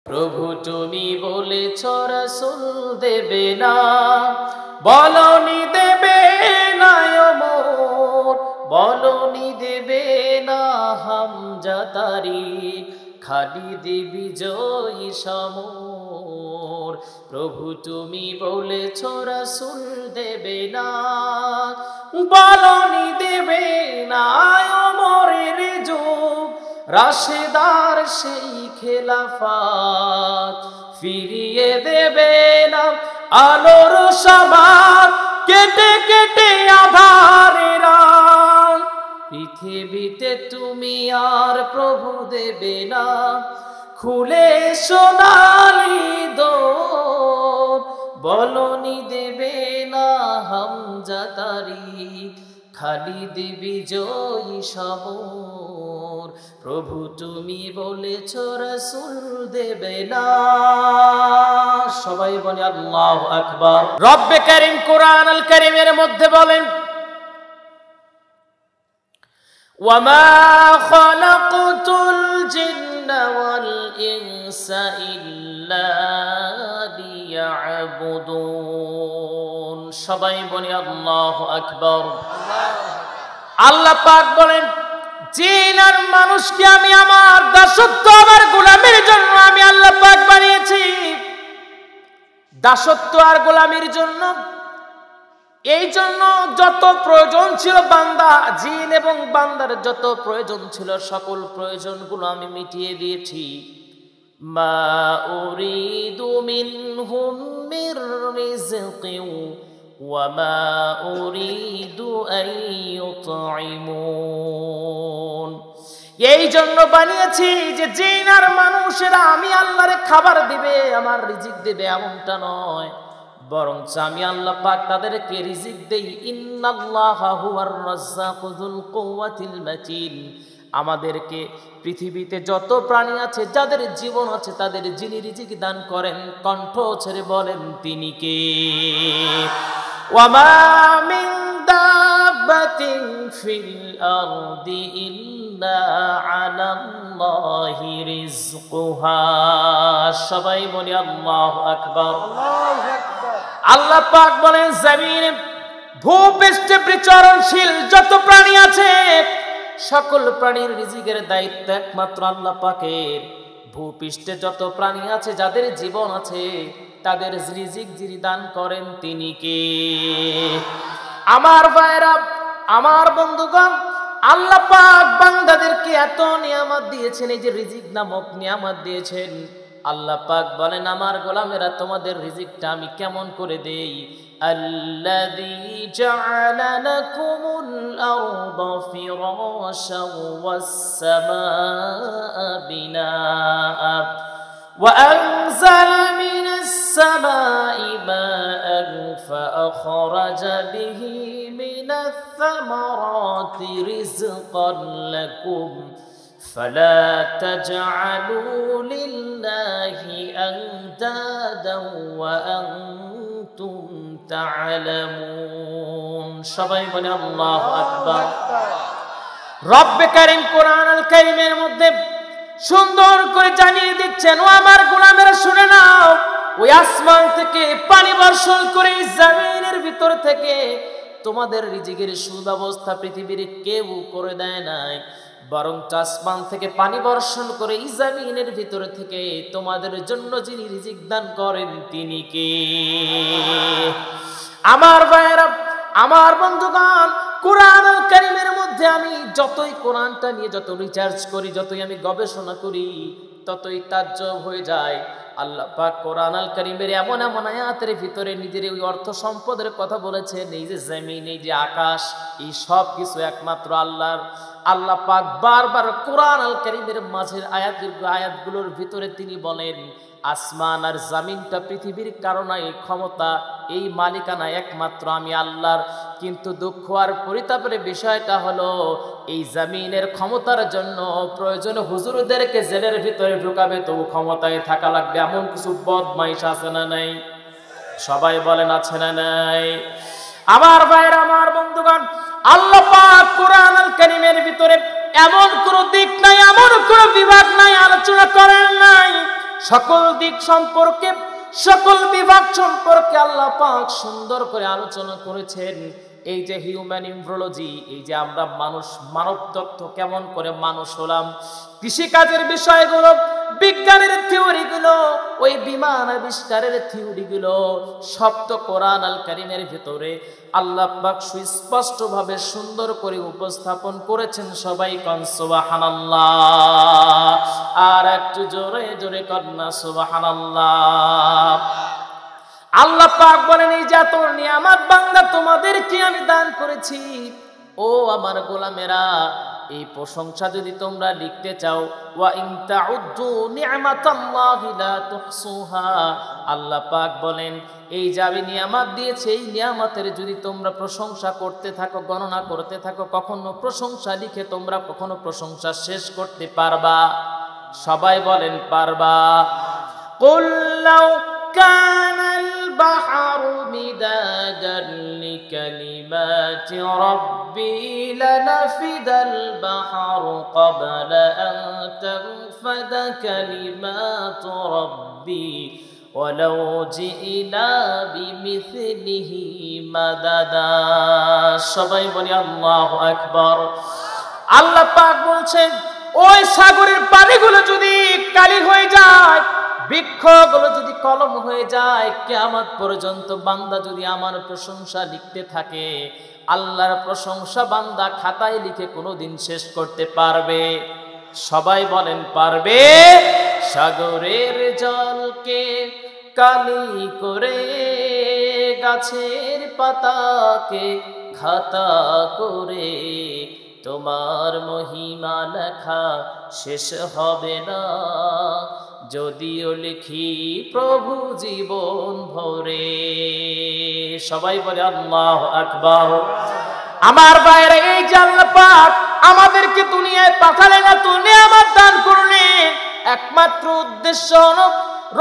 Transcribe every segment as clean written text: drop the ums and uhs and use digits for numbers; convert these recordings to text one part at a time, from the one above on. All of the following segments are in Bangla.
প্রভু তুমি বলেছ রাসূল দেবে না, বলনি দেবে না ওমর, বলনি দেবে না হামজা তারিক, খালিদ বিজয়ী সমর। প্রভু তুমি বলেছ রাসূল দেবে না, বলনি দেবে না ওমরের যুগ, রাশেদার সেই খেলাফত ফিরিয়ে দেবে না, আলোর সমাজ কেটে কেটে আধারের রাত। পৃথিবীতে তুমি আর প্রভু দেবে না, খুলে সোনালি দোর, বলনি দেবে না হামজা তারিক, খালিদ বিজয়ী সমর। প্রভু তুমি বলেছ রাসূল দেবে না। সবাই বলে আল্লাহু আকবার। রব্বে কারীম কোরআন আল কারীমের মধ্যে বলেন, ওয়ামা খালাকতুল জিন্না ওয়াল ইনসা ইল্লা লিয়াবুদুন। সবাই বলে আল্লাহু আকবার। আল্লাহ পাক বলেন, জিন আর মানুষকে আমি আমার দাসত্ব, আমার গোলামির জন্য আমি আল্লাহ পাক বানিয়েছি। দাসত্ব আর গোলামির জন্য, এই জন্য যত প্রয়োজন ছিল বান্দা, জিন এবং বান্দার যত প্রয়োজন ছিল সকল প্রয়োজনগুলো আমি মিটিয়ে দিয়েছি। মা উরিদু মিনহুম মির রিজকিন ওয়া মা উরিদু আন ইউতঈমুন। এই জন্য বানিয়েছি যে জিন আর মানুষেরা আমি আল্লাহরে খাবার দিবে, আমার রিজিক দিবে এমনটা নয়, বরং আমি আল্লাহ পাক তাদেরকে রিজিক দেই। ইন্নাল্লাহা হুয়ার রাজ্জাকু যুল কুওয়াতিল মাতিন। আমাদেরকে পৃথিবীতে যত প্রাণী আছে, যাদের জীবন আছে, তাদের যিনি রিজিক দান করেন, কণ্ঠ ছেড়ে বলেন তিনি কে। ওয়ামা মিন দাব্বাতিন ফিল আরদি ইল্লা আলাল্লাহি রিজকুহা। সবাই বলি আল্লাহু আকবার। আল্লাহ পাক বলেন, জমিনে ভূপৃষ্ঠে বিচরণশীল যত প্রাণী আছে, সকল প্রাণীর রিজিকের দায়িত্ব একমাত্র আল্লাহ পাকের। ভূপৃষ্ঠে যত প্রাণী আছে, যাদের জীবন আছে, তাদের রিজিক যিনি দান করেন তিনি কে। আমার ভাইরা, আমার বন্ধুগণ, আল্লাহ পাক বান্দাদেরকে এত নিয়ামত দিয়েছেন, এই যে রিজিক নামক নিয়ামত দিয়েছেন। আল্লাহ পাক বলেন, আমার গোলামেরা তোমাদের রিজিকটা আমি কেমন করে দেই। আল্লাযী জাআলা লাকুমুল আরদা ফিরাশাও ওয়াস সামাআ বিনাআ ওয়া আনজালা মিনাস সামাই মাআন ফাআখরাজা বিহি মিনাস সামারাতি রিজকান লাকুম فلا تجعلوا لله أندادا وأنتم تعلمون। সবাই বলে আল্লাহু আকবার। রব্বে কারীম কোরআন আল কারীমের মধ্যে সুন্দর করে জানিয়ে দিচ্ছেন, ও আমার গোলামেরা শুনে নাও, ওই আসমান থেকে পানি বর্ষণ করে জমিনের ভিতর থেকে তোমাদের রিজিকের সুব্যবস্থা পৃথিবীর কেউ করে দেয় নাই, বরং আসমান থেকে পানি বর্ষণ করে এই জমিনের ভিতর থেকে তোমাদের জন্য যিনি রিজিক দান করেন তিনি কে। আমার ভাইয়েরা, আমার বন্ধুগণ, কোরআন আল কারীমের মধ্যে আমি যতই কোরআনটা নিয়ে যত রিসার্চ করি, যতই আমি গবেষণা করি, ততই তাজ্জব হয়ে যায়। আল্লাহ পাক কোরআন আল কারীমের এমন এমন আয়াতের ভিতরে নিজের ওই অর্থ সম্পদের কথা বলেছেন। এই যে জমিন, এই যে আকাশ, এই সব কিছু একমাত্র আল্লাহর। আল্লাহ পাক বারবার কোরআন আল কারীমের মাঝের আয়াতগুলোর ভিতরে তিনি বলেন, আসমান আর জমিনটা পৃথিবীর কারণে এই ক্ষমতা, এই মালিকানা একমাত্র আমি আল্লাহর। কিন্তু দুঃখ আর পরিতাপের বিষয়টা হলো, এই জমিনের ক্ষমতার জন্য প্রয়োজন হুজুরদেরকে জেলের ভিতরে ঢুকাবে, তবু ক্ষমতায় থাকা লাগবে, এমন কিছু বদমাইশ আছে না নাই? সবাই বলেন আছে না নাই? আমার ভাইরা, আমার বন্ধুগণ, আল্লাহ পাক কোরআন আল কারীমের ভিতরে এমন কোন দিক নাই, এমন কোন বিভাগ নাই আলোচনা করেন নাই সকল দিক সম্পর্কে, সকল বিভাগ সম্পর্কে আল্লাহ পাক সুন্দর করে আলোচনা করেছেন। এই যে হিউম্যান এমব্রিওলজি, এই যে আমরা মানুষ, মানব তত্ত্ব কেমন করে মানুষ হলাম, কৃষিকাজের বিষয়গুলো, বিজ্ঞানের থিওরিগুলো, ওই বিমান আবিষ্কারের থিওরিগুলো সব তো কোরআন আল কারীমের ভিতরে আল্লাহ পাক সুস্পষ্টভাবে সুন্দর করে উপস্থাপন করেছেন। সবাই কোন সুবহানাল্লাহ, আর একটু জোরে জোরে কন্না সুবহানাল্লাহ। আল্লাহ পাক বলেন, এই যে এত নিয়ামত বান্দা তোমাদেরকে আমি দান করেছি, ও আমার গোলামেরা, এই প্রশংসা যদি তোমরা লিখতে চাও, ওয়া ইন তাউদ্দু নি'মাতাল্লাহি লা তুহসুহা, আল্লাহ পাক বলেন এই যে আমি নিয়ামত দিয়েছি, এই নিয়ামতের যদি তোমরা প্রশংসা করতে থাকো, গণনা করতে থাকো, কখনো প্রশংসা লিখে তোমরা কখনো প্রশংসা শেষ করতে পারবা? সবাই বলেন পারবা? কুল লাউ কানাল বাহরু মিদাদান লিকালিমাতি রাব্বি লানাফিদাল বাহরু ক্বাবলা আন তানফাদা কালিমাতু রাব্বি ওয়ালাউ জিইনা বিমিসলিহি মাদাদা। সবাই বলি আল্লাহু আকবার। আল্লাহ পাক বলছেন, ওই সাগরের পানিগুলো যদি কালি হয়ে যায়, বৃক্ষগুলো যদি কলম হয়ে যায়, কিয়ামত পর্যন্ত বান্দা যদি আমার প্রশংসা লিখতে থাকে, আল্লাহর প্রশংসা বান্দা খাতায় লিখে কোনোদিন শেষ করতে পারবে? সবাই বলেন পারবে? সাগরের জলকে কালি করে, গাছের পাতাকে খাতা করে, তোমার মহিমা লেখা শেষ হবে না, যদিও লিখি প্রভু জীবন ভরে। সবাই বলে আল্লাহু আকবার। আমার বাইরে এই যে আল্লাহ পাক আমাদেরকে দুনিয়ায় পাঠালেন, এত নিয়ামত দান করলেন, একমাত্র উদ্দেশ্য হলো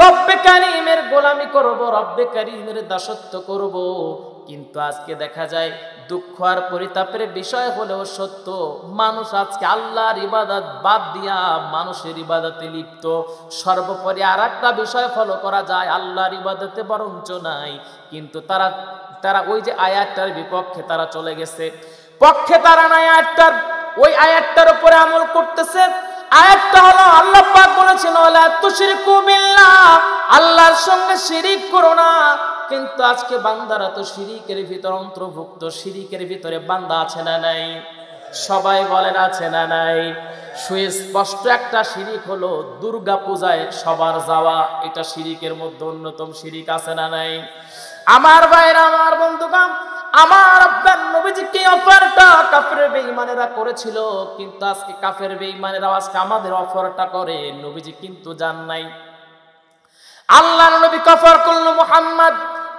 রব্বে কারীমের গোলামি করব, রব্বে কারীমের দাসত্ব করব। কিন্তু আজকে দেখা যায়, দুঃখ আর পরিতাপের বিষয় হলেও সত্য, মানুষ আজকে আল্লাহর ইবাদত বাদ দিয়া মানুষের ইবাদতে লিপ্ত। সর্বোপরি আর একটা বিষয় ফলো করা যায়, আল্লাহর ইবাদতে বরঞ্চ নাই, কিন্তু তারা ওই যে আয়াতটার বিপক্ষে তারা চলে গেছে, পক্ষে তারা নাই, আয়াতটার ওই আয়াতটার উপরে আমল করতেছে। আয়াতটা হলো আল্লাহ পাক বলেছেন, ওয়ালা তুশরিকু বিল্লাহ, আল্লাহর সঙ্গে শিরিক করো না। কিন্তু আজকে বান্দারা তো শিরিকের ভিতর অন্তর্ভুক্ত। শিরিকের ভিতরে বান্দা আছে না নাই? সবাই বলেন আছে না নাই? সুস্পষ্ট একটা শিরিক হলো দুর্গা পূজায় সবার যাওয়া, এটা শিরিকের মধ্যে অন্যতম শিরিক, আছে না নাই? আমার ভাইরা, আমার বন্ধুগণ, আমার আপনার নবীজিকে অফারটা কাফের বেঈমানেরা করেছিল, কিন্তু আজকে কাফের বেঈমানেরা আজকে আমাদের অফারটা করে, নবীজি কিন্তু জান নাই। আল্লাহর নবী কফর করলো, মুহাম্মদ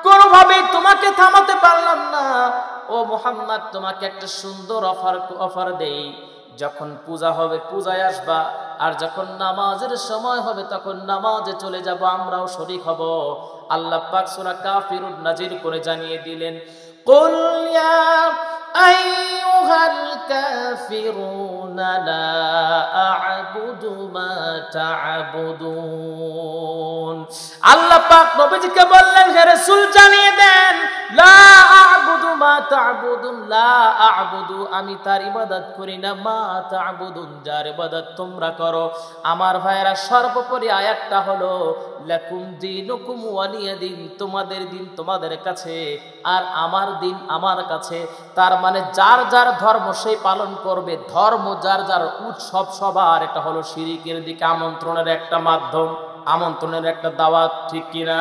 কোনোভাবেই তোমাকে থামাতে পারলাম না। ও মুহাম্মদ, তোমাকে একটা সুন্দর অফার দেই, যখন পূজা হবে পূজায় আসবা, আর যখন নামাজের সময় হবে তখন নামাজে চলে যাব, আমরাও শরীক হব। আল্লাহ পাক সূরা কাফিরুন নাজির করে জানিয়ে দিলেন, কুল ইয়া আইয়ুহাল কাফিরুনা লা আ'বুদু মা তা'বুদুন। আল্লাহ পাক নবীজিকে বললেন, হে রাসূল জানিয়ে দেন, লা আ'বুদু মা তা'বুদুন, লা আ'বুদু, আমি তার ইবাদত করি না, মা তা'বুদুন, যার ইবাদত তোমরা করো। আমার ভাইরা, সর্বোপরি আয়াতটা হলো লাকুম দীনুকুম ওয়ালিয়া দিন, তোমাদের দিন তোমাদের কাছে, আর আমার দিন আমার কাছে। তার মানে যার যার ধর্ম সেই পালন করবে, ধর্ম যার যার, উৎসব সবার। এটা হলো শিরিকের দিকে আমন্ত্রণের একটা মাধ্যম, আমন্ত্রণের একটা দাওয়াত, ঠিক কিনা?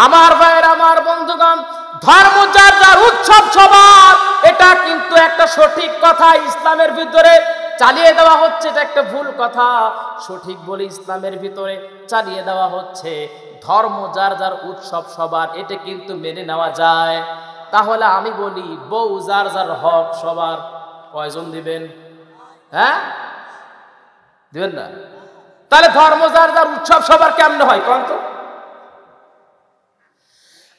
আমার ভাইয়ের, আমার বন্ধুগণ, ধর্ম যার যার, উৎসব সবার, এটা কিন্তু একটা সঠিক কথা ইসলামের ভিতরে চালিয়ে দেওয়া হচ্ছে। এটা একটা ভুল কথা, সঠিক বলে ইসলামের ভিতরে চালিয়ে দেওয়া হচ্ছে। ধর্ম যার যার, উৎসব সবার, এটা কিন্তু মেনে নেওয়া যায়। তাহলে আমি বলি, বউ যার যার, হক সবার, কয়জন দিবেন? হ্যাঁ, দিবেন না? তাহলে ধর্ম যার যার, উৎসব সবার কেমনে হয় কোন তো?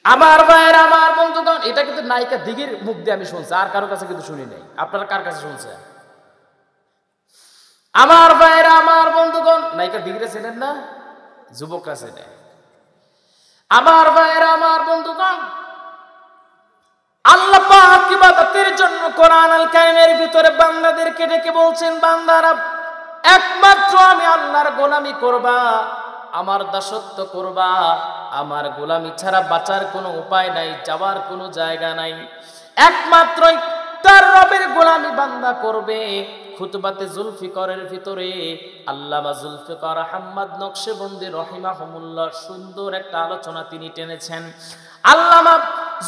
আমার ভাইয়ের, আমার বন্ধুগণ, এটা কিন্তু নায়িকা দিঘির মুখ দিয়ে আমি শুনছি, আর কারো কাছে কিন্তু শুনি নাই। আপনারা কার কাছে শুনছেন? আমার ভাইয়ের, আমার বন্ধুগণ, নায়িকা দিঘিরে ছিলেন না? যুবকরা চেনে। আমার ভাইয়েরা, আমার বন্ধুগণ, আল্লাহ পাক ইবাদতের জন্য কোরআন আল কারীমের ভিতরে বান্দাদেরকে ডেকে বলছেন, বান্দারা একমাত্র আমি আল্লাহর গোলামি করবা, আমার দাসত্ব করবা, আমার গোলামি ছাড়া বাঁচার কোনো উপায় নাই, যাওয়ার কোনো জায়গা নাই, একমাত্রই তার রবের গোলামি বান্দা করবে। খুতবাতে জুলফিকারের ভিতরে আল্লামা জুলফিকার আহমদ নকশবন্দি রহিমাহুল্লাহ সুন্দর একটা আলোচনা তিনি টেনেছেন। আল্লামা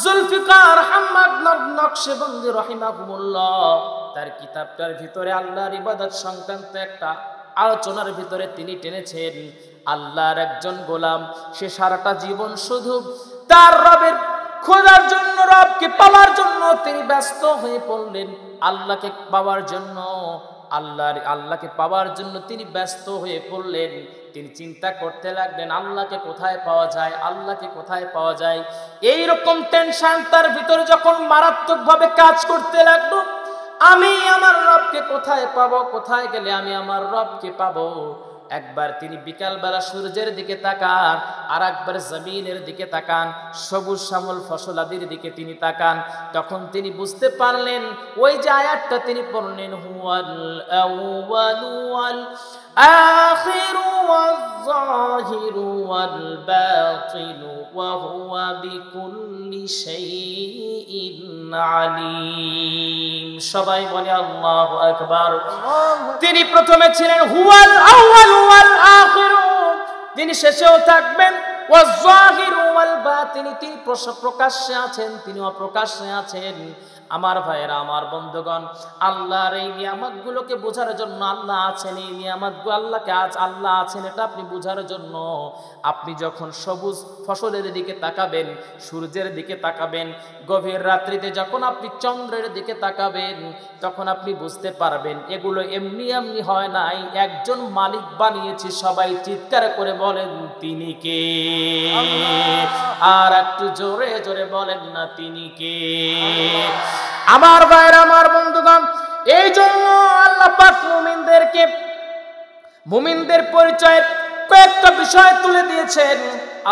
জুলফিকার আহমদ নকশবন্দি রহিমাহুল্লাহ তার কিতাবটার ভিতরে আল্লাহর ইবাদত সংক্রান্ত একটা আলোচনার ভিতরে তিনি টেনেছেন, আল্লাহর একজন গোলাম, সে সারাটা জীবন শুধু তার রবের খোঁজার জন্য, রবকে পাওয়ার জন্য তিনি ব্যস্ত হয়ে পড়লেন। আল্লাহকে পাওয়ার জন্য, আল্লাহকে পাওয়ার জন্য তিনি ব্যস্ত হয়ে পড়লেন। তিনি চিন্তা করতে লাগলেন আল্লাহকে কোথায় পাওয়া যায়, আল্লাহকে কোথায় পাওয়া যায়। এই রকম টেনশন তার ভিতরে যখন মারাত্মকভাবে কাজ করতে লাগলো, আমি আমার রবকে কোথায় পাবো, কোথায় গেলে আমি আমার রবকে পাবো। একবার তিনি বিকালবেলা সূর্যের দিকে তাকান, আর একবার জমিনের দিকে তাকান, সবুজ শ্যামল ফসলাদির দিকে তিনি তাকান। তখন তিনি বুঝতে পারলেন, ওই যে আয়াতটা তিনি পড়লেন, হুয়াল আউয়ালু ওয়াল আখিরু ওয়াজ যাহিরু ওয়াল বাতিনু ওয়া হুয়া বিকুল্লি শাইইন আলীম। সবাই বলে আল্লাহু আকবার। তিনি প্রথমে ছিলেন হুয়াল আউয়াল ওয়াল আখিরু, তিনি শেষেও থাকবেন, ওয়াজ যাহিরু ওয়াল বাতিন, তিনি প্রকাশ্যে আছেন, তিনি অপ্রকাশ্যে আছেন। আমার ভাইয়েরা, আমার বন্ধুগণ, আল্লাহর এই নিয়ামতগুলোকে বোঝার জন্য, আল্লাহ আছেন, এই নিয়ামতগুলো আল্লাহকে আল্লাহ আছেন এটা আপনি বোঝার জন্য আপনি যখন সবুজ ফসলের দিকে তাকাবেন, সূর্যের দিকে তাকাবেন, গভীর রাত্রিতে যখন আপনি চন্দ্রের দিকে তাকাবেন, তখন আপনি বুঝতে পারবেন এগুলো এমনি এমনি হয় নাই, একজন মালিক বানিয়েছে। সবাই চিৎকার করে বলেন তিনি কে? আর একটু জোরে জোরে বলেন না তিনি কে? আমার ভাইরা, আমার বন্ধুগণ, এই জন্য আল্লাহ পাক মুমিনদের পরিচয় কয়েকটা বিষয় তুলে দিয়েছেন।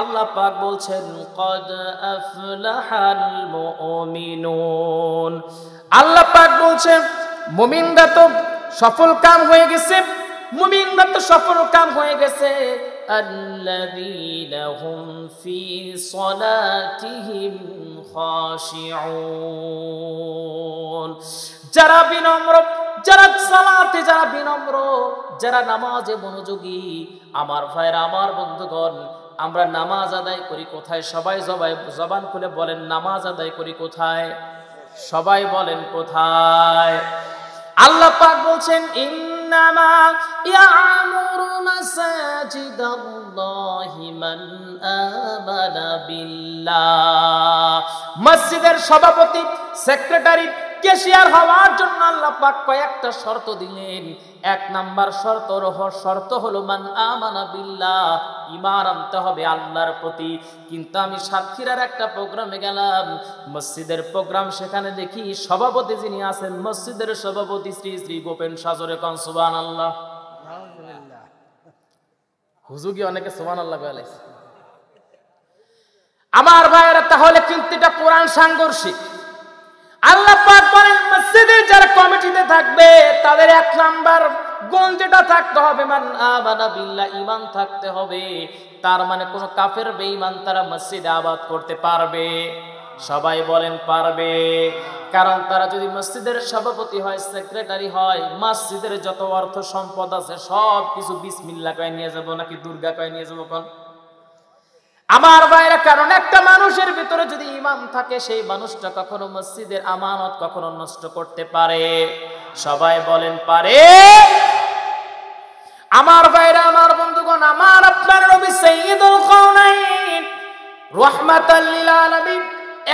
আল্লাহ পাক বলছেন, কদ আফলাহাল মুমিনুন। আল্লাহ পাক বলছেন মুমিনরা তো সফল কাম হয়ে গেছে, মুমিনরা তো সফল কাম হয়ে গেছে। আল্লাযীনা হুম ফি সলাতিহিম খাশিউন, যারা বিনম্র, যারা সালাতে যারা বিনম্র, যারা নামাজে মনোযোগী। আমার ভাইরা, আমার বন্ধুগণ, আমরা নামাজ আদায় করি কোথায়? সবাই জবান খুলে বলেন, নামাজ আদায় করি কোথায়? সবাই বলেন কোথায়? আল্লাহ পাক বলছেন, ইন্নামা ইয়ামুরু মাসাজিদাল্লাহি মান আমানা বিল্লাহ। মসজিদের সভাপতি, সেক্রেটারি, ক্যাশিয়ার হওয়ার জন্য আল্লাহ পাক কয়েকটা শর্ত দিলেন। এক নাম্বার শর্ত হলো মান আমানা বিল্লাহ, ঈমান আনতে হবে আল্লাহর প্রতি। কিন্তু আমি সাতক্ষীরার একটা প্রোগ্রামে গেলাম, মসজিদের প্রোগ্রাম, সেখানে দেখি সভাপতি যিনি আছেন, মসজিদের সভাপতি শ্রী শ্রী গোপেন সাজরে কন সুবহানাল্লাহ। হুজুর কি অনেকে সুবহানাল্লাহ বলে। আমার ভাইয়েরা, তাহলে কিন্তু এটা কোরআন সাংঘর্ষিক। আল্লাহ পাক বলেন মসজিদে যারা কমিটিতে থাকবে তাদের এক নাম্বার গুণ যেটা থাকতে হবে, মান আমানা বিল্লাহ, ঈমান থাকতে হবে। তার মানে কোন কাফের বেঈমান তারা মসজিদে আবাদ করতে পারবে? সবাই বলেন পারবে। কারণ তারা যদি মসজিদের সভাপতি হয়, সেক্রেটারি হয়, মসজিদের যত অর্থ সম্পদ আছে সব কিছু বিসমিল্লাহ কয়ে নিয়ে যাব নাকি দুর্গা কয়ে নিয়ে যাব? কোন আমার ভাইরা, কারণ একটা মানুষের ভিতরে যদি ঈমান থাকে, সেই মানুষটা কখনো মসজিদের আমানত কখনো নষ্ট করতে পারে? সবাই বলেন পারে। আমার ভাইরা, আমার বন্ধুগণ, আমার আপনার নবী সাইয়্যিদুল কাওনাইন রাহমাতাল লিল আলামিন,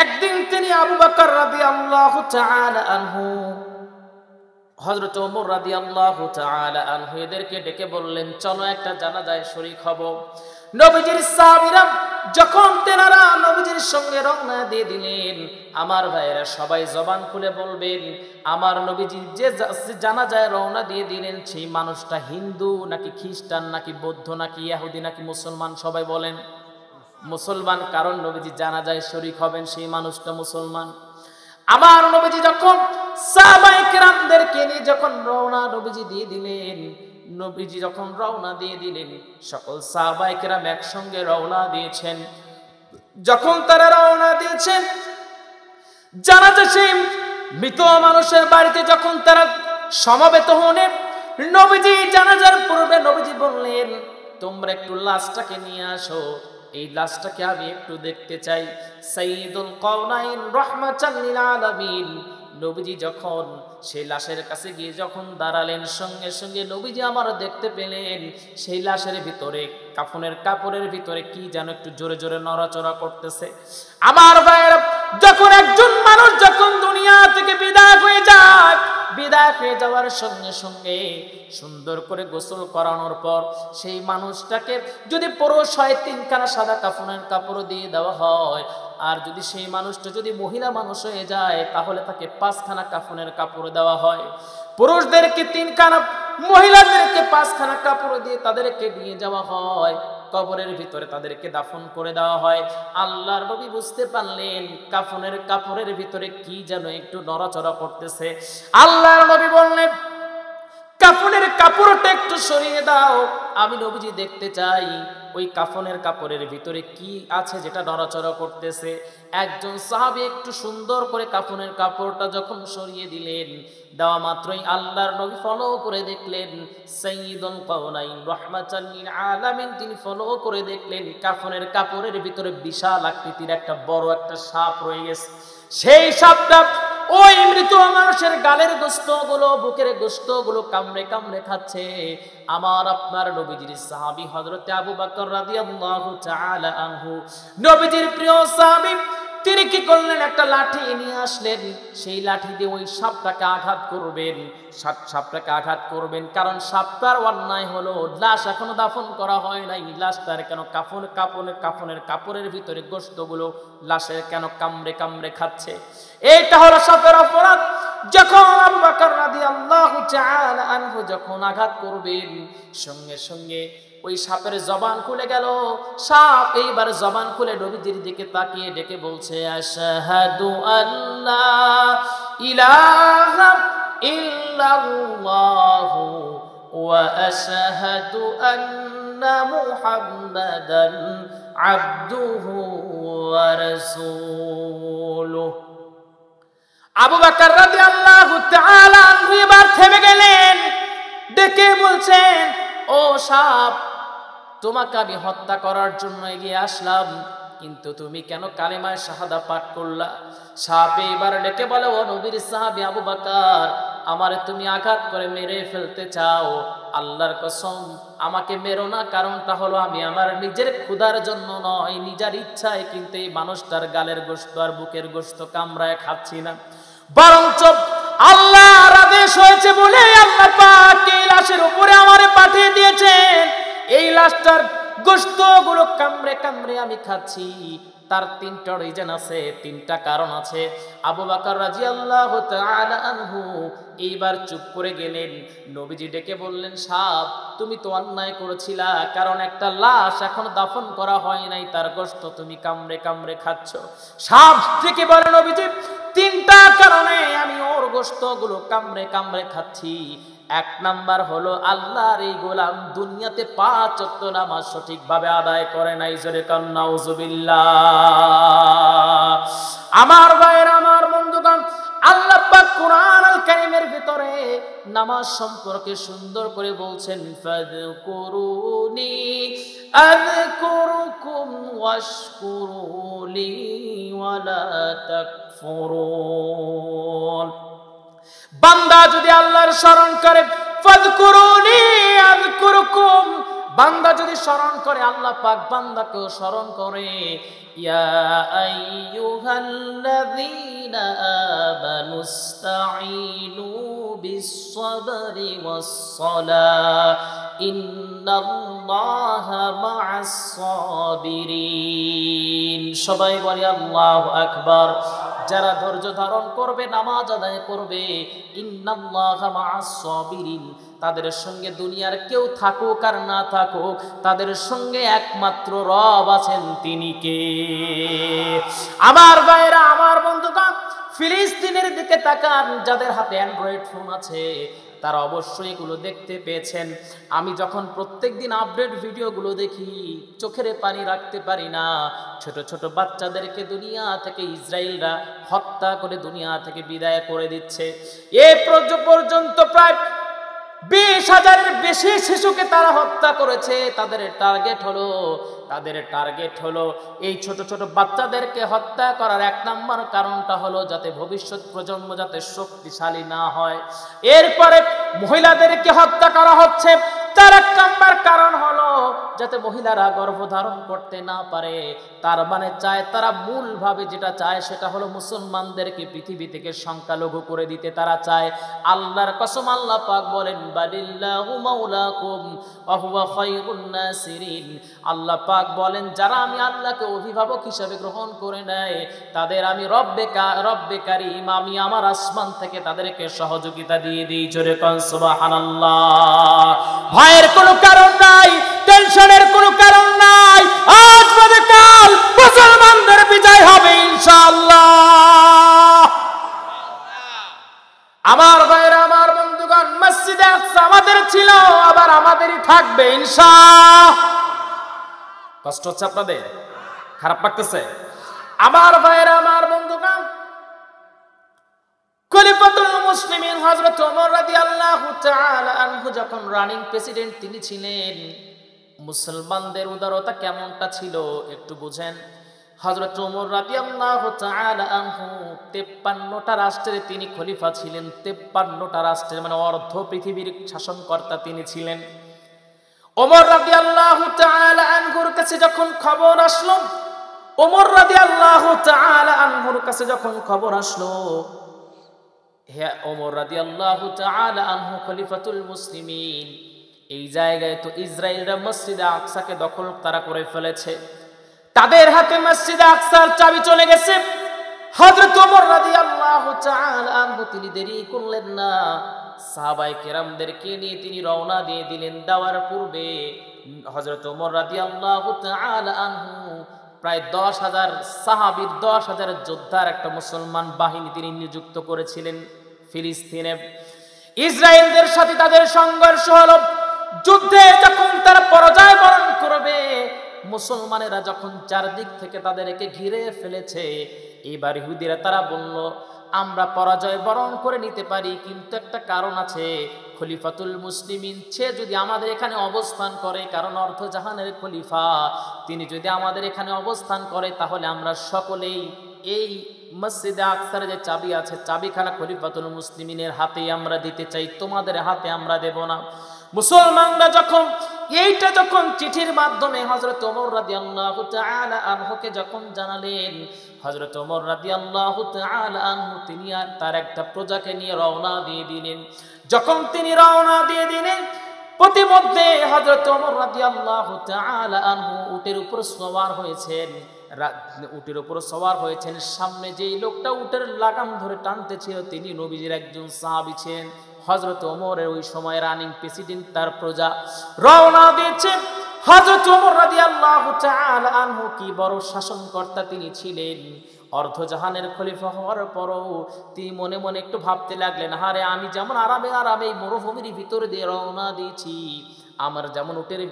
একদিন তিনি আবু বকর রাদিয়াল্লাহু তাআলা আনহু, হযরত ওমর রাদিয়াল্লাহু তাআলা আনহু এদেরকে ডেকে বললেন, চলো একটা জানাজায় শরীক হব। নবীজির সাহাবীরা যখন তেনারা নবীজির সঙ্গে রওনা দিয়ে দিলেন, আমার ভাইয়েরা সবাই জবান খুলে বলবেন, আমার নবীজি যে জানাজায় রওনা দিয়ে দিলেন সেই মানুষটা হিন্দু নাকি খ্রিস্টান নাকি বৌদ্ধ নাকি ইহুদি নাকি মুসলমান? সবাই বলেন মুসলমান, কারণ নবীজি জানাজায় শরীক হবেন সেই মানুষটা মুসলমান। আমার নবীজি যখন সাহাবায়ে কেরামদেরকে নিয়ে যখন রওনা নবীজি দিয়ে দিলেন, নবীজি যখন রওনা দিয়ে দিলেন, সকল সাহাবায়ে কেরাম একসঙ্গে রওনা দিয়েছেন। যখন তারা রওনা দিয়েছেন, জানাজা সেই মৃত মানুষের বাড়িতে যখন তারা সমবেত হলেন, নবীজি জানাজার পূর্বে নবীজি বললেন, তোমরা একটু লাশটাকে নিয়ে আসো, এই লাশটাকে আমি একটু দেখতে চাই। সাইয়্যিদুল কাওনাইন রাহমাতাল লিল আলামিন নবীজি যখন সেই লাশের কাছে গিয়ে যখন দাঁড়ালেন, সঙ্গে সঙ্গে নবীজি আমার দেখতে পেলেন সেই লাশের ভিতরে কাফনের কাপড়ের ভিতরে কি যেন একটু জোরে জোরে নড়াচড়া করতেছে। আমার ভাইয়েরা, যখন একজন মানুষ যখন দুনিয়া থেকে বিদায় হয়ে যায়, বিদায় হয়ে যাওয়ার সঙ্গে সঙ্গে সুন্দর করে গোসল করানোর পর সেই মানুষটাকে যদি পুরুষ হয় 3খানা সাদা কাফনের কাপড় দিয়ে দেওয়া হয়, আর যদি সেই মানুষটা যদি মহিলা মানুষ হয়ে যায় তাহলে তাকে 5খানা কাফনের কাপড় দেওয়া হয়। পুরুষদেরকে 3খানা, মহিলাদেরকে 5খানা কাপড় দিয়ে তাদেরকে নিয়ে যাওয়া হয়, কবরের ভিতরে তাদেরকে দাফন করে দেওয়া হয়। আল্লাহর নবী বুঝতে পারলেন কাফনের কাপড়ের ভিতরে কি যেন একটু নড়াচড়া করতেছে। আল্লাহর নবী বললেন, কাফনের কাপড়টা একটু সরিয়ে দাও, আমি নবীজি দেখতে চাই ওই কাফনের কাপড়ের ভিতরে কি আছে যেটা নড়াচড়া করতেছে। একজন সাহাবী একটু সুন্দর করে কাফনের কাপড়টা যখন সরিয়ে দিলেন, দেওয়া মাত্রই আল্লাহর নবী ফলো করে দেখলেন সাইয়্যিদুল কাওনাইন রাহমাতাল লিল আলামিন, তিনি ফলো করে দেখলেন কাফনের কাপড়ের ভিতরে বিশাল আকৃতির একটা বড় একটা সাপ রয়ে গেছে। সেই সাপটা ওই মৃত মানুষের গালের গোশতগুলো, বুকের গোশতগুলো কামড়ে কামড়ে খাচ্ছে। আমার আপনার নবীজির সাহাবী হযরতে আবু বকর রাদিয়াল্লাহু তাআলা আনহু, নবীজির প্রিয় সাহাবী, তিনি কি করলেন, একটা লাঠি নিয়ে আসলেন, সেই লাঠি দিয়ে ওই সাপটাকে আঘাত করবেন, সাপটাকে আঘাত করবেন। কারণ সাপটার অন্যায় হলো লাশ এখনো দাফন করা হয় নাই, লাশটার কেন কাফনের কাপড়ের ভিতরে গোশতগুলো লাশের কেন কামড়ে কামড়ে খাচ্ছে, এইটা হলো সাপের অপরাধ। যখন আবু বকর রাদিয়াল্লাহু তাআলা আনহু যখন আঘাত করবেন, সঙ্গে সঙ্গে ওই সাপের জবান খুলে গেল। সাপ এইবার জবান খুলে নবীজির দিকে তাকিয়ে ডেকে বলছে, আশহাদু আল্লা ইলাহা ইল্লাল্লাহু ওয়া আশহাদু আন্না মুহাম্মাদান আবদুহু ওয়া রাসূলুহু। আবু বকর রাদিয়াল্লাহু তাআলা আনহু এবার থেমে গেলেন, ডেকে বলছেন, ও সাপ, তোমাকে আমি হত্যা করার জন্য এগিয়ে আসলাম, কিন্তু তুমি কেন কালেমায়ে শাহাদা পাঠ করলা? সাপ এবার ডেকে বলে, ও নবীর সাহাবী আবু বকর, আমারে তুমি আঘাত করে মেরে ফেলতে চাও, আল্লাহর কসম আমাকে মেরো না। কারণটা হলো আমি আমার নিজের ক্ষুধার জন্য নয়, নিজের ইচ্ছায় কিন্তু এই মানুষটার গালের গোশত আর বুকের গোশত কামড়ায় খাচ্ছি না, বরঞ্চ আল্লাহর আদেশ হয়েছে বলে আল্লাহ পাক এই লাশের উপরে আমারে পাঠিয়ে দিয়েছেন। এই লাশটার গোশতগুলো কামড়ে কামড়ে আমি খাচ্ছি। তার 3টা রিজন আছে, 3টা কারণ আছে। আবু বকর রাদিয়াল্লাহু তাআলা আনহু এইবার চুপ করে গেলেন। নবীজি ডেকে বললেন, সাপ, তুমি তো অন্যায় করেছিলা, কারণ একটা লাশ এখন দাফন করা হয় নাই, তার গোশত তুমি কামড়ে কামড়ে খাচ্ছ। সাপ ডেকে বলে, নবীজি, 3টা কারণে আমি ওর গোশতগুলো কামড়ে কামড়ে খাচ্ছি। 1 নাম্বার হলো আল্লাহর এই গোলাম দুনিয়াতে 5 ওয়াক্ত নামাজ সঠিকভাবে আদায় করে নাই, জোরে কান নাউজুবিল্লাহ। আমার ভাইয়েরা, আমার বন্ধুগণ, আল্লাহ পাক কুরআন আল কারীমের ভিতরে নামাজ সম্পর্কে সুন্দর করে বলছেন, ফাযকুরুনি আযকুরুকুম ওয়াশকুরুলি ওয়ালা তাকফুরুন। বান্দা যদি আল্লাহর স্মরণ করে, ফাযকুরুনি আযকুরুকুম, বান্দা যদি স্মরণ করে, আল্লাহ পাক বান্দাকেও স্মরণ করে। ইয়া আইয়ুহাল্লাযীনা আমানুস্তাঈনু বিস-সাবরি ওয়াস-সালাহ ইন্নাল্লাহা মা'আস-সাবিরিন। সবাই বলি আল্লাহু আকবার। যারা ধৈর্য ধারণ করবে, নামাজ আদায় করবে, ইন্নাল্লাহা মা'আস-সাবিরিন, তাদের সঙ্গে দুনিয়ার কেউ থাকুক আর না থাকুক, তাদের সঙ্গে একমাত্র রব আছেন, তিনি কে? আমার ভাইরা, আমার বন্ধুগণ, ফিলিস্তিনের দিকে তাকান। যাদের হাতে অ্যান্ড্রয়েড ফোন আছে তারা অবশ্যই এগুলো দেখতে পেয়েছেন। আমি যখন প্রত্যেকদিন আপডেট ভিডিওগুলো দেখি, চোখের পানি রাখতে পারি না। ছোট ছোট বাচ্চাদেরকে দুনিয়া থেকে ইসরায়েলরা হত্যা করে দুনিয়া থেকে বিদায় করে দিচ্ছে। এ পর্যন্ত প্রায় 20,000-এর বেশি শিশুকে তারা হত্যা করেছে। তাদের টার্গেট হলো এই ছোট ছোট বাচ্চাদেরকে হত্যা করার এক নম্বর কারণটা হলো যাতে ভবিষ্যৎ প্রজন্ম যাতে শক্তিশালী না হয়। এরপরে মহিলাদেরকে হত্যা করা হচ্ছে, তার এক নম্বর কারণ হলো যাতে মহিলারা গর্ভধারণ করতে না পারে। তার মানে চায়, তারা মূলভাবে যেটা চায় সেটা হলো মুসলমানদেরকে পৃথিবী থেকে সংখ্যালঘু করে দিতে তারা চায়। আল্লাহর কসম, আল্লাহ পাক বলেন বালিল্লাহু মাওলাকুম ওয়া হুয়া খায়রুন নাসিরিন। আল্লাহ পাক বলেন যারা আমি আল্লাহকে অভিভাবক হিসেবে গ্রহণ করে নেয় তাদের আমি রব্বে কারীম, আমি আমার আসমান থেকে তাদেরকে সহযোগিতা দিয়ে দিই। জোরে কোন সুবহানাল্লাহ। ভয়ের কোনো কারণ নাই, টেনশনের কোনো কারণ নাই। আজ বাদে কাল মুসলমানদের বিজয় হবে ইনশাআল্লাহ। আমার ভাইরা, আমার বন্ধুগণ, মসজিদে আকসা আমাদের ছিল, আবার আমাদেরই থাকবে ইনশাআল্লাহ। কষ্ট হচ্ছে আপনাদের? খারাপ লাগতেছে? আমার ভাইরা, আমার বন্ধুগণ, খলিফাতুল মুসলিমিন হযরত ওমর রাদিয়াল্লাহু তাআলা আনহু যখন রানিং প্রেসিডেন্ট তিনি ছিলেন, মুসলমানদের উদারতা কেমনটা ছিল একটু বুঝেন। হযরত ওমর রাদিয়াল্লাহু তাআলা আনহু 53টা রাষ্ট্রের তিনি খলিফা ছিলেন। 53টা রাষ্ট্রের মানে অর্ধ পৃথিবীর শাসনকর্তা তিনি ছিলেন। ওমর রাদিয়াল্লাহু তাআলা আনহুর কাছে যখন খবর আসলো, ওমর রাদিয়াল্লাহু তাআলা আনহুর কাছে যখন খবর আসলো, হে ওমর রাদিয়াল্লাহু তাআলা আনহু খলিফাতুল মুসলিমিন, এই জায়গায় তো ইসরায়েলরা মসজিদে আকসাকে দখল তারা করে ফেলেছে, তাদের হাতে মসজিদে আকসার চাবি চলে গেছে। হযরত ওমর রাদিয়াল্লাহু তাআলা আনহু তিনি দেরি করলেন না, সাহাবায়ে কেরামদেরকে নিয়ে তিনি রওনা দিয়ে দিলেন। দেওয়ার পূর্বে হযরত ওমর রাদিয়াল্লাহু তাআলা আনহু প্রায় 10,000 সাহাবীর 10,000 যোদ্ধার একটা মুসলমান বাহিনী তিনি নিযুক্ত করেছিলেন ফিলিস্তিনে। ইসরায়েলদের সাথে তাদের সংঘর্ষ হলো। যুদ্ধে যখন তারা পরাজয় বরণ করবে, মুসলমানেরা যখন চারদিক থেকে তাদেরকে ঘিরে ফেলেছে, এবার ইহুদিরা তারা বলল আমরা পরাজয় বরণ করে নিতে পারি, কিন্তু একটা কারণ আছে, খলিফাতুল মুসলিমিন সে যদি আমাদের এখানে অবস্থান করে, কারণ অর্ধ জাহানের খলিফা, তিনি যদি আমাদের এখানে অবস্থান করে তাহলে আমরা সকলেই এই মসজিদে আকসার যে চাবি আছে, চাবিখানা খলিফাতুল মুসলিমিনের হাতে আমরা দিতে চাই, তোমাদের হাতে আমরা দেব না। মুসলমানরা যখন চিঠির মাধ্যমে হযরত ওমর রাদিয়াল্লাহু তাআলা আনহুকে যখন জানালেন, হযরত ওমর রাদিয়াল্লাহু তাআলা আনহু তিনি আর তার একটা প্রজাকে নিয়ে রওনা দিয়ে দিলেন। যখন তিনি রওনা দিয়ে দিলেন, প্রতিমধ্যে হযরত ওমর রাদিয়াল্লাহু তাআলা আনহু উটের উপর সওয়ার হয়েছেন। সামনে যেই লোকটা উটের লাগাম ধরে টানতেছিল তিনি নবীজির একজন সাহাবী ছিলেন। হযরত ওমরের ওই সময় রানিং প্রেসিডেন্ট, তার প্রজা রওনা দিয়েছে। হযরত ওমর রাদিয়াল্লাহু তাআলা আনহু কি বড় শাসনকর্তা তিনি ছিলেন। অর্ধজাহানের খলিফা হওয়ার পরও তিনি মনে মনে একটু ভাবতে লাগলেন, হারে আমি যেমন আরামে এই মরুভূমির ভিতরে দিয়ে রওনা দিয়েছি, আমার যেমন উটের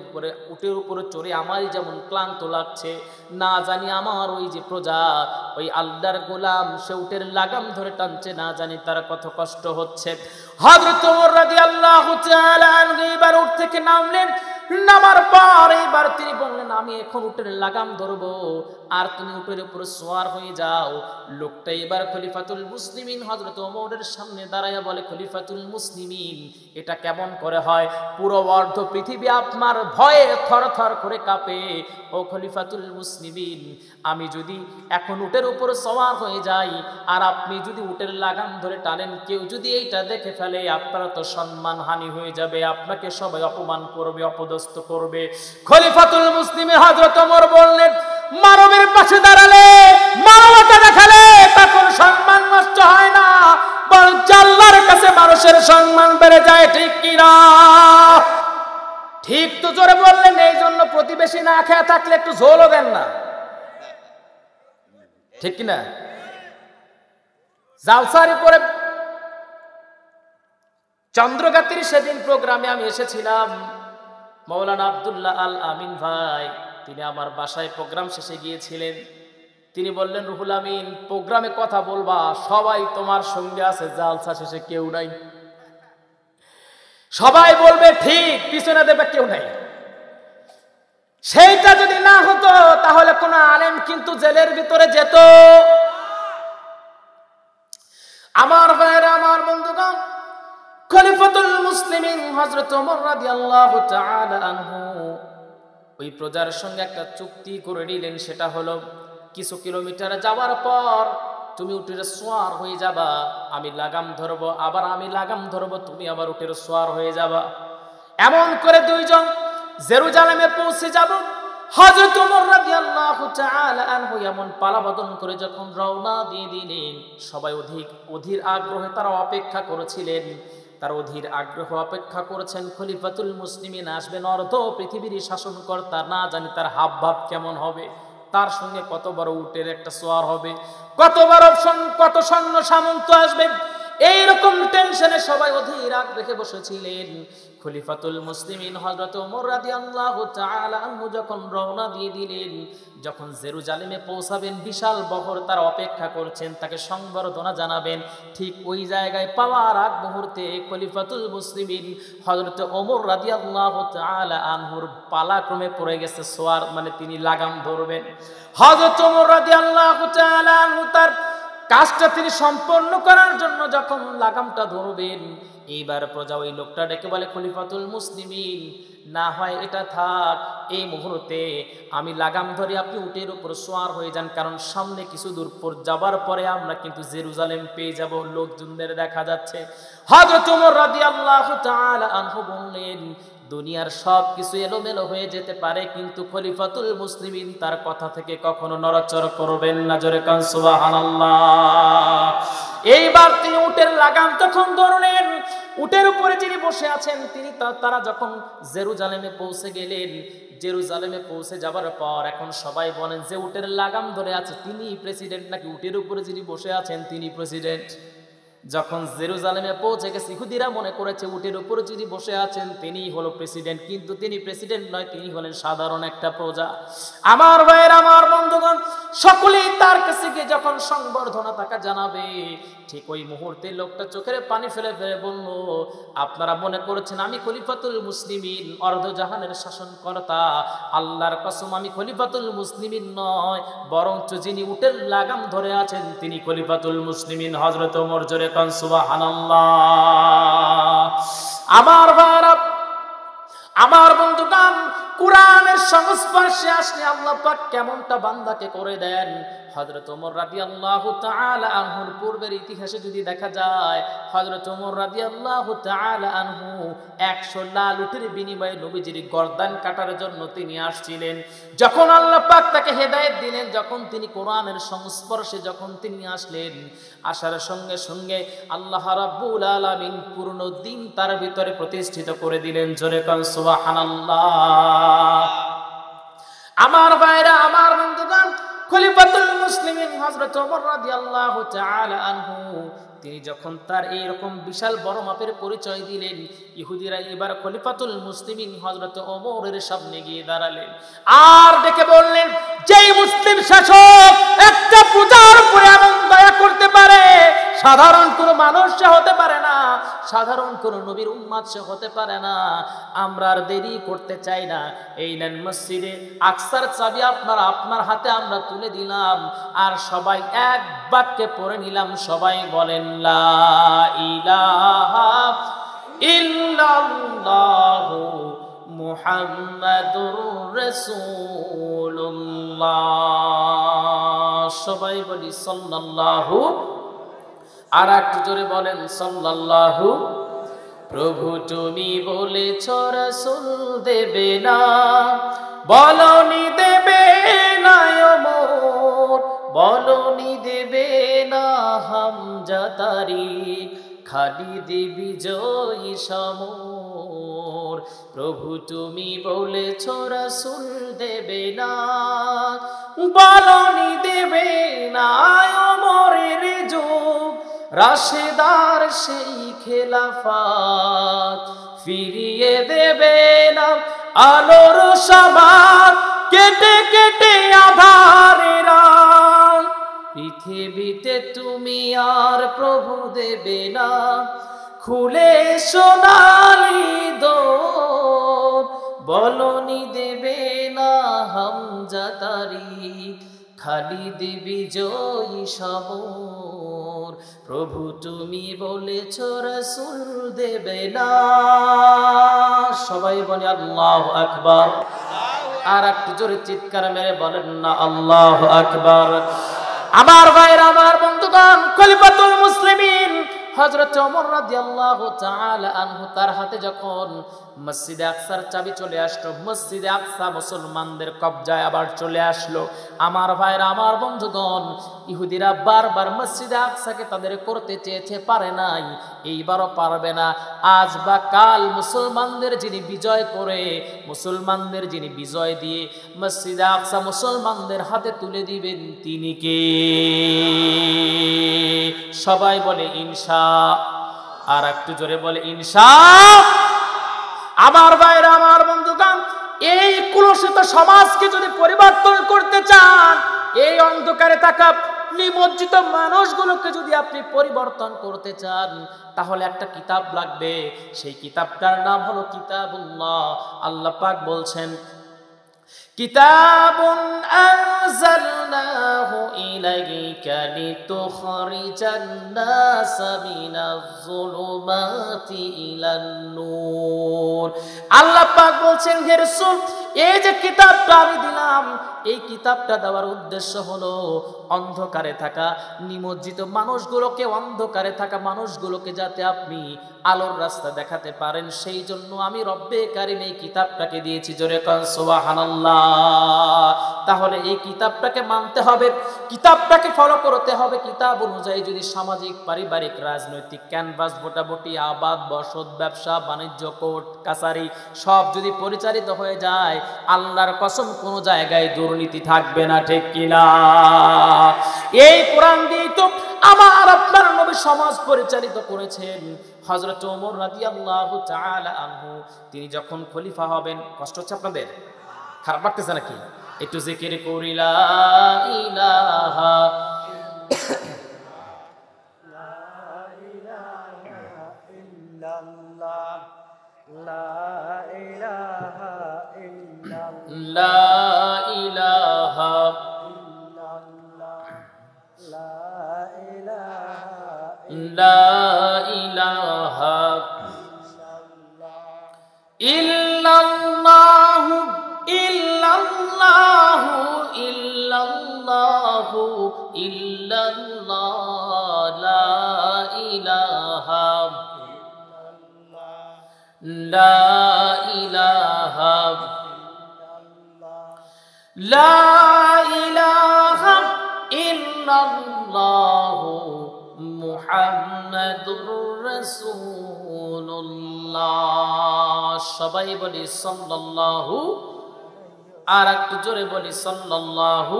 উপরে চড়ে আমারই যেমন ক্লান্ত লাগছে, না জানি আমার ওই যে প্রজা, ওই আল্লাহর গোলাম, সে উটের লাগাম ধরে টানছে, না জানি তার কত কষ্ট হচ্ছে। হযরত ওমর রাদিয়াল্লাহু তাআলা আনহু এবার উট থেকে নামলেন, নামার পর এবার তিনি বললেন আমি এখন উটের লাগাম ধরবো আর তুমি উটের উপর সওয়ার হয়ে যাও। লোকটা এবার খলিফাতুল মুসলিমিন হযরত ওমরের সামনে দাঁড়ায়া বলে, খলিফাতুল মুসলিমিন এটা কেমন করে হয়? পুরো অর্ধ পৃথিবী আপনার ভয়ে থরথর করে কাঁপে। ও খলিফাতুল মুসলিমিন, আমি যদি এখন উটের উপর সওয়ার হয়ে যাই আর আপনি যদি উটের লাগাম ধরে টানেন, কেউ যদি এইটা দেখে ফেলে আপনার তো সম্মানহানি হয়ে যাবে, আপনাকে সবাই অপমান করবে, অপদস্থ করবে। খলিফাতুল মুসলিমিন হযরত ওমর বললেন, মানবের পাশে দাঁড়ালে, মানবতা দেখালে তখন সম্মান নষ্ট হয় না, বরং আল্লাহর কাছে মানুষের সম্মান বেড়ে যায়, ঠিক কিনা? ঠিক তো জোরে বললেন। এই জন্য প্রতিবেশী না খেয়ে থাকলে একটু ঝোলও দেন না, ঠিক কিনা? জালসার পরে চন্দ্রগাতির সেদিন প্রোগ্রামে আমি এসেছিলাম। মাওলানা আব্দুল্লাহ আল আমিন ভাই তিনি আমার বাসায় প্রোগ্রাম শেষে গিয়েছিলেন। তিনি বললেন, রুহুল আমিন প্রোগ্রামে কথা বলবা, সবাই তোমার সঙ্গে আছে, জালসা শেষে কেউ নাই। সবাই বলবে ঠিক, পিছনে দেবে কেউ নাই। সেইটা যদি না হতো তাহলে কোন আলেম কিন্তু জেলের ভিতরে যেত। আমার ভাইরা, আমার বন্ধুগণ, খলিফাতুল মুসলিমিন হযরত ওমর রাদিয়াল্লাহু তাআলা আনহু ওই প্রজার সঙ্গে একটা চুক্তি করে নিলেন। সেটা হলো কিছু কিলোমিটার যাওয়ার পর তুমি উটের সওয়ার হয়ে যাবা, আমি লাগাম ধরবো, আবার আমি লাগাম ধরবো, তুমি আবার উটের সওয়ার হয়ে যাবা। এমন করে দুইজন জেরুজালেমে পৌঁছে যাব। হযরত ওমর রাদিয়াল্লাহু তাআলা আনহু এমন পালাবদন করে যখন রওনা দিয়ে দিলেন, সবাই অধীর আগ্রহে তারা অপেক্ষা করেছিলেন। তার অধীর আগ্রহ অপেক্ষা করেছেন খলিফাতুল মুসলিমিন আসবেন, অর্ধ পৃথিবীর শাসনকর্তা, না জানি তার হাব ভাব কেমন হবে, তার সঙ্গে কত বড় উটের একটা সওয়ার হবে, কত সৈন্য সামন্ত আসবে, এইরকম টেনশনে সবাই অধীর আগ্রহে বসেছিলেন। খলিফাতুল মুসলিমিন হযরত ওমর রাদিয়াল্লাহু তাআলা আনহু যখন রওনা দিয়ে দিলেন, যখন জেরুজালেমে পৌঁছাবেন, বিশাল বহর তার অপেক্ষা করছেন, তাকে সংবর্ধনা জানাবেন। ঠিক ওই জায়গায় পাওয়ার আগ মুহূর্তে খলিফাতুল মুসলিমিন হযরত ওমর রাদিয়াল্লাহু তাআলা আনহুর পালাক্রমে পড়ে গেছে সওয়ার, মানে তিনি লাগাম ধরবেন। হযরত ওমর রাদিয়াল্লাহু তাআলা আনহু তার কাজটা তিনি সম্পন্ন করার জন্য যখন লাগামটা ধরবেন, এইবার প্রজা ওই লোকটা ডেকে বলে, খলিফাতুল মুসলিমিন না হয় এটা থাক, এই মুহূর্তে আমি লাগাম ধরে আপনি উটের উপর সওয়ার হয়ে যান, কারণ সামনে কিছু দূর পর যাবার পরে আমরা কিন্তু জেরুজালেম পেয়ে যাব, লোকজনদের দেখা যাচ্ছে। হযরত ওমর রাদিয়াল্লাহু তাআলা আনহু বললেন, দুনিয়ার সব কিছু এলোমেলো হয়ে যেতে পারে, কিন্তু খলিফাতুল মুসলিমিন তার কথা থেকে কখনো নড়াচড়া করবেন না। জোরে কান সুবহানাল্লাহ। এইবার তিনি উটের লাগাম তখন ধরলেন। উটের উপরে যিনি বসে আছেন তিনি, তারা যখন জেরুজালেমে পৌঁছে গেলেন, জেরুজালেমে পৌঁছে যাবার পর এখন সবাই বলেন যে উটের লাগাম ধরে আছে তিনি প্রেসিডেন্ট, নাকি উটের উপরে যিনি বসে আছেন তিনি প্রেসিডেন্ট। যখন জেরুজালেমে পৌঁছে গেছে, ইহুদিরা মনে করেছে উটের উপরে যিনি বসে আছেন তিনিই হলো প্রেসিডেন্ট, কিন্তু তিনি প্রেসিডেন্ট নয়, তিনি হলেন সাধারণ একটা প্রজা। আমার ভাইয়ের, আমার বন্ধুগণ, সকলেই তার কাছে গিয়ে যখন সংবর্ধনা তাকে জানাবে, ঠিক ওই মুহূর্তে লোকটা চোখের পানি ফেলে ফেলে বলল, আপনারা মনে করেছেন আমি খলিফাতুল মুসলিমিন, অর্ধজাহানের শাসনকর্তা, আল্লাহর কসম আমি খলিফাতুল মুসলিমিন নয়, বরঞ্চ যিনি উটের লাগাম ধরে আছেন তিনি খলিফাতুল মুসলিমিন হযরত ওমর। জোরে কান সুবহানাল্লাহ। আমার ভাইরা, আমার বন্ধুগণ, কুরআনের সংস্পর্শে আসলে আল্লাহ পাক কেমনটা বান্দাকে করে দেন। হযরত ওমর রাদিয়াল্লাহু তাআলা আনহুর পূর্বের ইতিহাসে যদি দেখা যায়, হযরত ওমর রাদিয়াল্লাহু তাআলা আনহু 100 লাল উটের বিনিময়ে নবীজির গর্দান কাটার জন্য তিনি আসছিলেন। যখন আল্লাহ পাক তাকে হেদায়েত দিলেন, যখন তিনি কোরআনের সংস্পর্শে যখন তিনি আসলেন, আসার সঙ্গে সঙ্গে আল্লাহ রাব্বুল আলামিন পূর্ণ দিন তার ভিতরে প্রতিষ্ঠিত করে দিলেন। জোরে কান সুবহানাল্লাহ। আমার ভাইরা, আমার বন্ধুগণ, খলিফাতুল মুসলিমিন হযরত ওমর রাদিয়াল্লাহু তাআলা আনহু তিনি যখন তার এইরকম বিশাল বড় মাপের পরিচয় দিলেন, ইহুদিরা এবার খলিফাতুল মুসলিমিন হযরত ওমরের সামনে গিয়ে দাঁড়ালেন আর ডেকে বললেন, যেই মুসলিম শাসক একটা প্রজার উপরে এমন দয়া করতে পারে, সাধারণ কোনো মানুষ হতে পারে না, সাধারণ কোন নবীর উম্মত সে হতে পারে না। আমরা আর দেরি করতে চাই না, এই নেন মসজিদে আকসার চাবি আপনার হাতে আমরা তুলে দিলাম, আর সবাই এক বাক্যে পড়ে নিলাম। সবাই বলেন লা ইলাহা ইল্লাল্লাহু মুহাম্মাদুর রাসূলুল্লাহ। সবাই বলি সাল্লাল্লাহু, আর একটু জোরে বলেন সাল্লাল্লাহু। প্রভু তুমি বলেছ রাসূল দেবে না, বলনি দেবে না ওমর, বলনি দেবে না হামজা তারিক, খালিদ বিজয়ী সমর। প্রভু তুমি বলেছ রাসূল দেবে না, বলনি দেবে না ওমরের যুগ, রাশেদার সেই খেলাফত, ফিরিয়ে দেবে না আলোর সমাজ, কেটে কেটে আধারের রাত। পৃথিবীতে তুমি আর প্রভু দেবে না, খুলে সোনালি দোর, বলনি দেবে না হামজা তারিক, খালিদ বিজয়ী সমর। প্রভু তুমি বলেছ রাসূল দেবে না। সবাই বলে আল্লাহু আকবার। আর একটু জোরে চিৎকার মেরে বলেন না আল্লাহু আকবার। আমার ভাইরা, আমার বন্ধুগণ, খলিফাতুল মুসলিমিন হযরত ওমর রাদিয়াল্লাহু তাআলা আনহু, তার হাতে যখন মসজিদে আকসার চাবি চলে আসলো, মসজিদে আকসা মুসলমানদের কবজায় আবার চলে আসলো। আমার ভাইরা, আমার বন্ধুগণ, ইহুদিরা বারবার মসজিদে আকসাকে তাদের করতে চেয়েছে, পারে নাই, এইবারও পারবে না। আজ বা কাল মুসলমানদের যিনি বিজয় করে, মুসলমানদের যিনি বিজয় দিয়ে মসজিদে আকসা মুসলমানদের হাতে তুলে দিবেন, তিনি কে? সবাই বলে ইনশা। আর একটু জোরে বলে ইনশা। আমার ভাইরা, আমার বন্ধুগণ, এই কুলসিত সমাজকে যদি পরিবর্তন করতে চান, এই অন্ধকারে থাকা নিমজ্জিত মানুষগুলোকে যদি আপনি পরিবর্তন করতে চান, তাহলে একটা কিতাব লাগবে। সেই কিতাবটার নাম হলো কিতাবুল্লাহ। আল্লাহ পাক বলছেন, কিতাবুন আনজালনাহু ইলাইকা লিতুখরিজান নাসা মিনাজ যুলুমাতি ইলান নূর। আল্লাহ পাক বলছেন, হে রাসূল, এই যে কিতাবটা আমি দিলাম, এই কিতাবটা দেওয়ার উদ্দেশ্য হলো অন্ধকারে থাকা নিমজ্জিত মানুষগুলোকে, অন্ধকারে থাকা মানুষগুলোকে যাতে আপনি আলোর রাস্তা দেখাতে পারেন, সেই জন্য আমি রব্বে কারীম এই কিতাবটাকে দিয়েছি। জোরে কোন সুবহানাল্লাহ। তাহলে এই কিতাবটাকে মানতে হবে, কিতাবটাকে ফলো করতে হবে। কিতাব অনুযায়ী যদি সামাজিক, পারিবারিক, রাজনৈতিক ক্যানভাস, ভোটাভুটি, আবাদ, বসত, ব্যবসা বাণিজ্য, কোর্ট কাছারি সব যদি পরিচালিত হয়ে যায়, আল্লাহর কসম কোনো জায়গায় দুর্নীতি থাকবে না। ঠিক কিনা? এই কোরআন দিয়ে তো আমার আপনার নবী সমাজ পরিচালিত করেছেন। হযরত ওমর রাদিয়াল্লাহু তাআলা আনহু, তিনি যখন খলিফা হবেন, কষ্ট হচ্ছে আপনাদের? খারাপ লাগতেছে নাকি? একটু জিকির করি লা ইলাহা ইল্লাল্লাহ, লা ইলাহা ইল্লাল্লাহ, লা ইলাহা ইল্লাল্লাহ, লা ইলাহা ইল্লাল্লাহু ইল্লাল্লাহু ইল্লাল্লাহু ইল্লাল্লাহ, লা ইলাহা লা ইলাহা লা ইলাহা ইল্লাল্লাহু মুহাম্মাদুর রাসূলুল্লাহ। সবাই বলি সাল্লাল্লাহু। আর একটু জোরে বলি সাল্লাল্লাহু।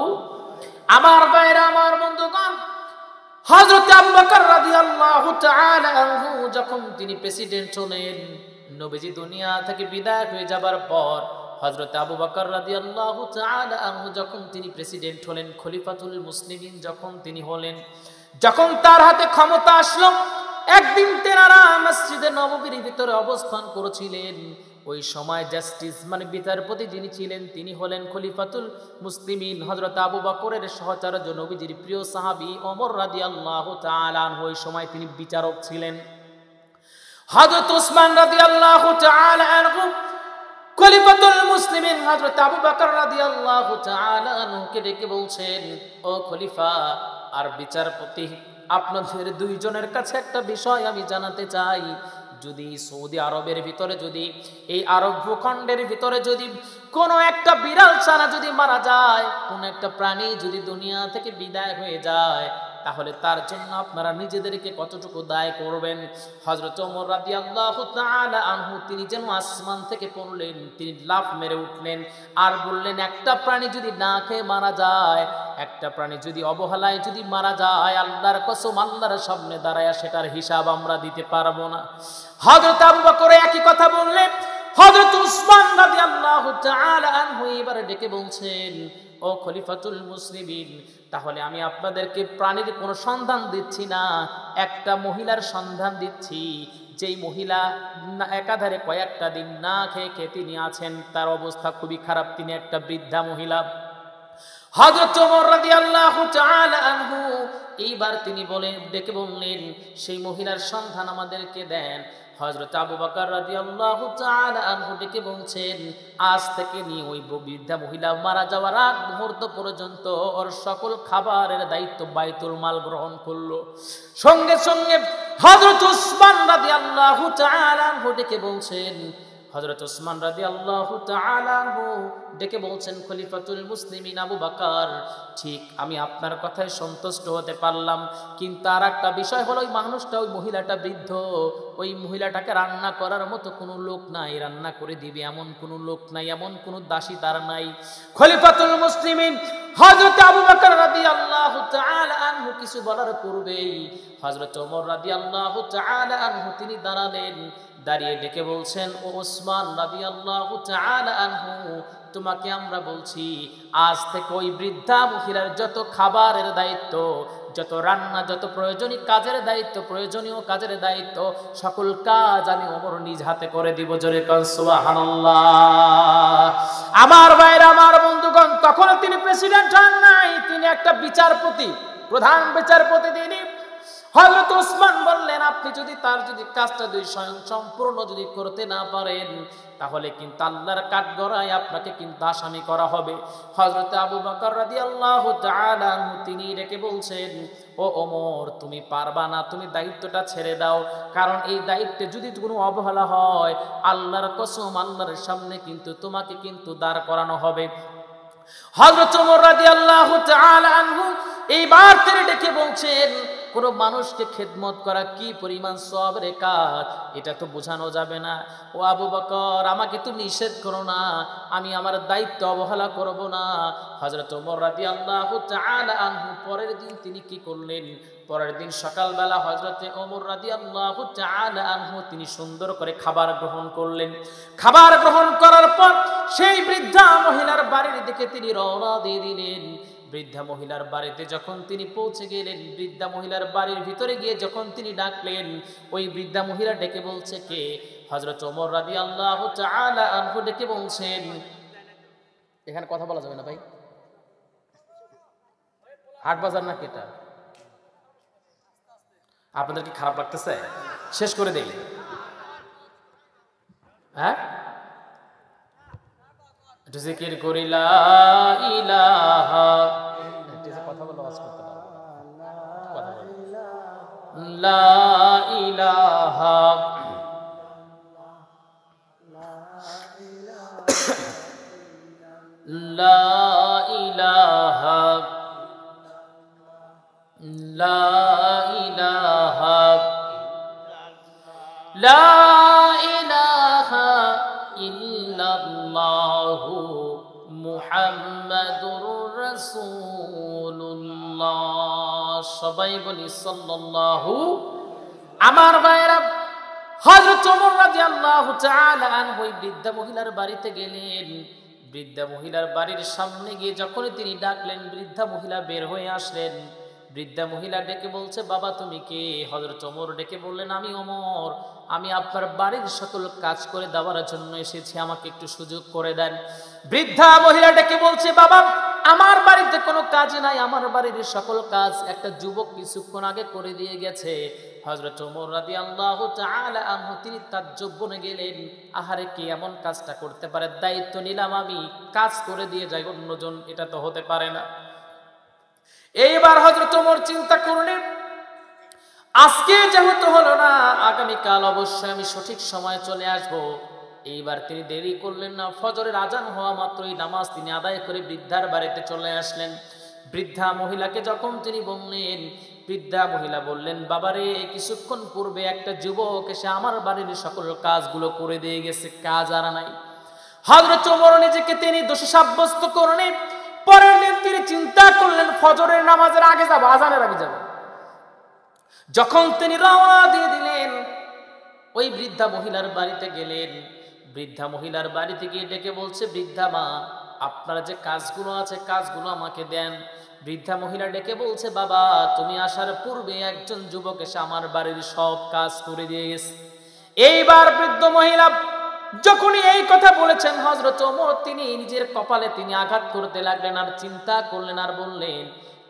আমার ভাইরা, আমার বন্ধুগণ, হযরত আবু বকর রাদিয়াল্লাহু তাআলা আনহু যখন তিনি প্রেসিডেন্ট হলেন, নবীজি দুনিয়া থেকে বিদায় হয়ে যাবার পর হযরত আবু বকর রাদিয়াল্লাহু তাআলা আনহু যখন তিনি প্রেসিডেন্ট হলেন, খলিফাতুল মুসলিমিন যখন তিনি হলেন, যখন তার হাতে ক্ষমতা আসলো, একদিন তেনারা মসজিদে নববীর ভিতরে অবস্থান করেছিলেন। ওই সময় জাস্টিস মানে বিচারপতি যিনি ছিলেন তিনি হলেন খলিফাতুল মুসলিমিন হযরত আবু বকরের সহচর্য নবীজির প্রিয় সাহাবী ওমর রাদিয়াল্লাহু তাআলা আনহু। ওই সময় তিনি বিচারক ছিলেন। হযরত উসমান রাদিয়াল্লাহু তাআলা আনহু খলিফাতুল মুসলিমিন হযরত আবু বকর রাদিয়াল্লাহু তাআলা আনহুকে ডেকে বলছেন, ও খলিফা আর বিচারপতি, আপনাদের দুইজনের কাছে একটা বিষয় আমি জানাতে চাই। যদি সৌদি আরবের ভিতরে, যদি এই আরব ভূখণ্ডের ভিতরে যদি কোনো একটা বিড়াল ছানা যদি মারা যায়, কোন একটা প্রাণী যদি দুনিয়া থেকে বিদায় হয়ে যায়, তাহলে তার জন্য আপনারা নিজেদেরকে কতটুকু দায় করবেন? হযরত ওমর রাদিয়াল্লাহু তাআলা আনহু তিনি যেন আসমান থেকে পড়লেন, তিনি লাফ মেরে উঠলেন আর বললেন, একটা প্রাণী যদি না খেয়ে মারা যায়, একটা প্রাণী যদি অবহেলায় যদি মারা যায়, আল্লাহর কসম আল্লাহর সামনে দাঁড়ায়া সেটার হিসাব আমরা দিতে পারবো না। হযরত আবু বকর একই কথা বললেন। হযরত উসমান রাদিয়াল্লাহু তাআলা আনহু এবারে ডেকে বলছেন, ও খলিফাতুল মুসলিমিন, তাহলে আমি আপনাদেরকে প্রাণীর কোনো সন্ধান দিচ্ছি না, একটা মহিলার সন্ধান দিচ্ছি, যেই মহিলা একাধারে কয়েকটা দিন না খেয়ে খেয়ে তিনি আছেন, তার অবস্থা খুবই খারাপ, তিনি একটা বৃদ্ধা মহিলা। হযরত ওমর রাদিয়াল্লাহু তাআলা আনহু এইবার তিনি ডেকে বললেন, সেই মহিলার সন্ধান আমাদেরকে দেন। হযরত আবু বকর রাদিয়াল্লাহু তাআলা আনহু ডেকে বলছেন, আজ থেকে নিয়ে ওই বৃদ্ধা মহিলা মারা যাওয়ার আগ মুহূর্ত পর্যন্ত ওর সকল খাবারের দায়িত্ব বাইতুল মাল গ্রহণ করলো। সঙ্গে সঙ্গে হযরত উসমান রাদিয়াল্লাহু তাআলা আনহু ডেকে বলছেন, হযরত উসমান রাদিয়াল্লাহু তাআলা আনহু ডেকে বলছেন, খলিফাতুল মুসলিমিন আবু বকর, ঠিক আমি আপনার কথায় সন্তুষ্ট হতে পারলাম, কিন্তু আর একটা বিষয় হলো, ওই মানুষটা, ওই মহিলাটা বৃদ্ধ, ওই মহিলাটাকে রান্না করার মতো কোনো লোক নাই, রান্না করে দিবে এমন কোনো লোক নাই, এমন কোনো দাসী তার নাই। খলিফাতুল মুসলিমিন হযরত আবু বকর রাদিয়াল্লাহু তাআলা আনহু কিছু বলার পূর্বেই হযরত ওমর রাদিয়াল্লাহু তাআলা আনহু তিনি দাঁড়ালেন। দাঁড়িয়ে ডেকে বলছেন, ও ওসমান রাদিয়াল্লাহু তাআলা আনহু, তোমাকে আমরা বলছি, আজ থেকে ওই বৃদ্ধা মহিলার যত খাবারের দায়িত্ব, যত রান্না, যত প্রয়োজনীয় কাজের দায়িত্ব, প্রয়োজনীয় কাজের দায়িত্ব, সকল কাজ আমি ওমর নিজ হাতে করে দিব। জোরে কোন সুবহানাল্লাহ। আমার ভাইরা, আমার বন্ধুগণ, তখন তিনি প্রেসিডেন্ট হন নাই, তিনি একটা বিচারপতি, প্রধান বিচারপতি তিনি। হযরত ওসমান বললেন, আপনি যদি তার যদি কাজটা স্বয়ং সম্পূর্ণ যদি করতে না পারেন, তাহলে কিন্তু আল্লাহর কাঠগড়ায় আপনাকে কিন্তু আসামি করা হবে। হযরত আবু বকর রাদিয়াল্লাহু তাআলা আনহু তিনি ডেকে বলছেন, ও ওমর, তুমি পারবা না, তুমি দায়িত্বটা ছেড়ে দাও, কারণ এই দায়িত্বে যদি কোনো অবহেলা হয়, আল্লাহর কসম আল্লাহর সামনে কিন্তু তোমাকে কিন্তু দাঁড় করানো হবে। হযরত ওমর রাদিয়াল্লাহু তাআলা আনহু এইবার তিনি ডেকে বলছেন, কোন মানুষকে খেদমত করা কি পরিমাণ সওয়াবের কাজ, এটা তো বোঝানো যাবে না। ও আবু বকর, আমাকে তুমি নিষেধ করো না, আমি আমার দায়িত্ব অবহেলা করব না। হযরত ওমর রাদিয়াল্লাহু তাআলা আনহু পরের দিন তিনি কি করলেন? পরের দিন সকালবেলা হযরতে ওমর রাদিয়াল্লাহু তাআলা আনহু তিনি সুন্দর করে খাবার গ্রহণ করলেন। খাবার গ্রহণ করার পর সেই বৃদ্ধা মহিলার বাড়ির দিকে তিনি রওনা দিয়ে দিলেন। বৃদ্ধা মহিলার বাড়িতে যখন তিনি পৌঁছে গেলেন, বৃদ্ধা মহিলার বাড়ির ভিতরে গিয়ে যখন তিনি ডাকলেন, ওই বৃদ্ধা মহিলা ডেকে বলছে কে? হযরত ওমর রাদিয়াল্লাহু তাআলা আনহু ডেকে বলছেন, এখানে কথা বলা যাবে না ভাই, হাট বাজার না কেটা? আপনাদের কি খারাপ লাগতেছে? শেষ করে দেই। হ্যাঁ, একটু জিকির করি, লা ইলাহা, কথা বলে ওয়াজ করতে পারবো না, কথা বলে, লা ইলাহা, লা ইলাহা, লা ইলাহা, লা ইলাহা ইল্লাল্লাহু মুহাম্মাদুর রাসূলুল্লাহ। সবাই বলি সাল্লাল্লাহু। আমার ভাইরা, হযরত ওমর রাদিয়াল্লাহু তাআলা আনহু বৃদ্ধা মহিলার বাড়িতে গেলেন। বৃদ্ধা মহিলার বাড়ির সামনে গিয়ে যখন তিনি ডাকলেন, বৃদ্ধা মহিলা বের হয়ে আসলেন। বৃদ্ধা মহিলা ডেকে বলছে, বাবা তুমি কে? হযরত ওমর ডেকে বললেন, আমি ওমর, আমি আপনার বাড়ির সকল কাজ করে দেওয়ার জন্য এসেছি, আমাকে একটু সুযোগ করে দেন। বৃদ্ধা মহিলা ডেকে বলছে, বাবা আমার বাড়িতে কোনো কাজ নাই, আমার বাড়ির সকল কাজ একটা যুবক কিছুক্ষণ আগে করে দিয়ে গেছে। হযরত ওমর রাদিয়াল্লাহু তাআলা আনহু তিনি তাজ্জব বনে গেলেন, আহারে কে এমন কাজটা করতে পারে? দায়িত্ব নিলাম আমি, কাজ করে দিয়ে যাই অন্যজন, এটা তো হতে পারে না। এইবার হযরত ওমর চিন্তা করলেন, আজকে যেহেতু হলো না, আগামীকাল অবশ্যই আমি সঠিক সময় চলে আসব। এইবার তিনি দেরি করলেন না, ফজরের আজান হওয়া মাত্রই নামাজ তিনি আদায় করে বৃদ্ধার বাড়িতে চলে আসলেন। বৃদ্ধা মহিলাকে যখন তিনি বললেন, বৃদ্ধা মহিলা বললেন, বাবারে কিছুক্ষণ পূর্বে একটা যুবক এসে আমার বাড়ির সকল কাজগুলো করে দিয়ে গেছে, কাজ আর নাই। হযরত ওমর নিজেকে তিনি দোষী সাব্যস্ত করলেন। পরের দিন তিনি চিন্তা করলেন, ফজরের নামাজের আগে যাব, আজানের আগে যাব। যখন তিনি রওনা দিয়ে দিলেন, ওই বৃদ্ধা মহিলার বাড়িতে গেলেন। বৃদ্ধা মহিলার বাড়িতে গিয়ে ডেকে বলছে, বৃদ্ধা মা আপনার যে কাজগুলো আছে কাজগুলো আমাকে দেন। বৃদ্ধা মহিলা ডেকে বলছে, বাবা তুমি আসার পূর্বে একজন যুবক এসে আমার বাড়ির সব কাজ করে দিয়ে গেছে। এইবার বৃদ্ধ মহিলা যখনই এই কথা বলেছেন, হযরত ওমর তিনি নিজের কপালে তিনি আঘাত করতে লাগলেন, আর চিন্তা করলেন, আর বললেন,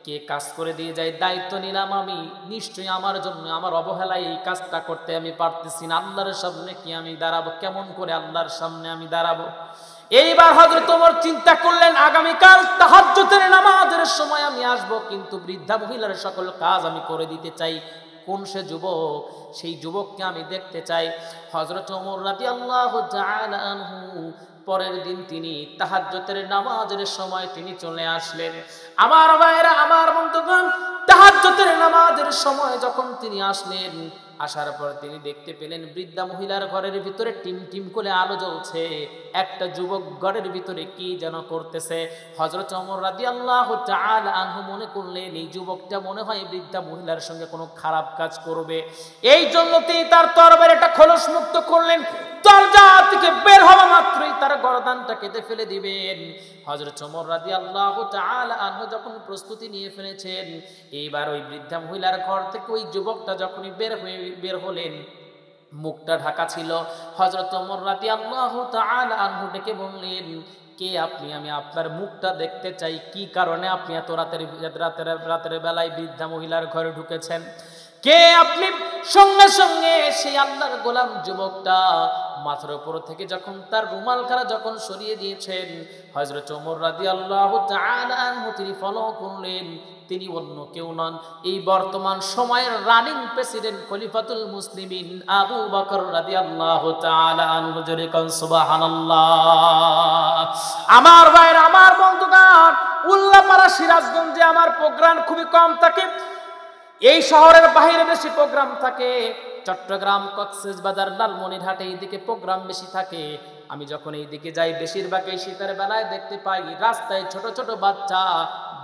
কে কাজ করে দিয়ে যায়? দায়িত্ব নিলাম আমি, নিশ্চয়ই আমার জন্য আমার অবহেলায় এই কাজটা করতে আমি পারতেছি না। আল্লাহর সামনে কি আমি দাঁড়াবো? কেমন করে আল্লাহর সামনে আমি দাঁড়াবো? এইবার হযরত ওমর চিন্তা করলেন, আগামীকাল তাহাজ্জুদের নামাজের সময় আমি আসব, কিন্তু বৃদ্ধা মহিলার সকল কাজ আমি করে দিতে চাই। কোন সে যুবক? সেই যুবককে আমি দেখতে চাই। হযরত ওমর রাদিয়াল্লাহু তাআলা আনহু পরের দিন তিনি তাহাজ্জুদের নামাজের সময় তিনি চলে আসলেন। আমার ভাইরা, আমার বন্ধুগণ, তাহাজ্জুদের নামাজের সময় যখন তিনি আসলেন, আসার পর তিনি দেখতে পেলেন বৃদ্ধা মহিলার ঘরের ভিতরে টিম টিম করে আলো জ্বলছে। একটা যুবক ঘরের ভিতরে কি যেন করতেছে। হযরত ওমর রাদিয়াল্লাহু তাআলা আনহু মনে করলেন, এই যুবকটা মনে হয় বৃদ্ধা মহিলার সঙ্গে কোনো খারাপ কাজ করবে। এই জন্য তিনি তার তরবারিটা খোলস মুক্ত করলেন। দরজা থেকে বের হওয়া মাত্রই তার গর্দানটা কেটে ফেলে দিবেন। হযরত ওমর রাদিয়াল্লাহু তাআলা আনহু যখন প্রস্তুতি নিয়ে ফেলেছেন, এইবার ওই বৃদ্ধা মহিলার ঘর থেকে ওই যুবকটা যখনই বের হলেন, মুখটা ঢাকা ছিল। হযরত ওমর রাদিয়াল্লাহু তাআলা আনহু ডেকে বললেন, কে আপনি? আমি আপনার মুখটা দেখতে চাই। কি কারণে আপনি এত রাতের বেলায় বৃদ্ধা মহিলার ঘরে ঢুকেছেন? কে আপনি? সঙ্গে সঙ্গে সেই আল্লাহর গোলাম যুবকটা মাথার উপর থেকে যখন তার রুমালখানা যখন সরিয়ে দিয়েছেন, হযরত ওমর রাদিয়াল্লাহু তাআলা আনহু তিনি ফলো করলেন, তিনি অন্য কেউ নন, এই বর্তমান সময়ের রানিং প্রেসিডেন্ট খলিফাতুল মুসলিমিন আবু বকর রাদিয়াল্লাহু তাআলা আনহু। জোরে কোন সুবহানাল্লাহ। আমার ভাইরা, আমার বন্ধুগণ, উল্লাপাড়া সিরাজগঞ্জে আমার প্রোগ্রাম খুবই কম থাকে। এই শহরের বাইরে বেশি প্রোগ্রাম থাকে। চট্টগ্রাম, কক্সবাজার, লালমনিরহাট এইদিকে প্রোগ্রাম বেশি থাকে। আমি যখন এইদিকে যাই, বেশিরভাগ এই শীতের বেলায় দেখতে পাই রাস্তায় ছোট ছোট বাচ্চা,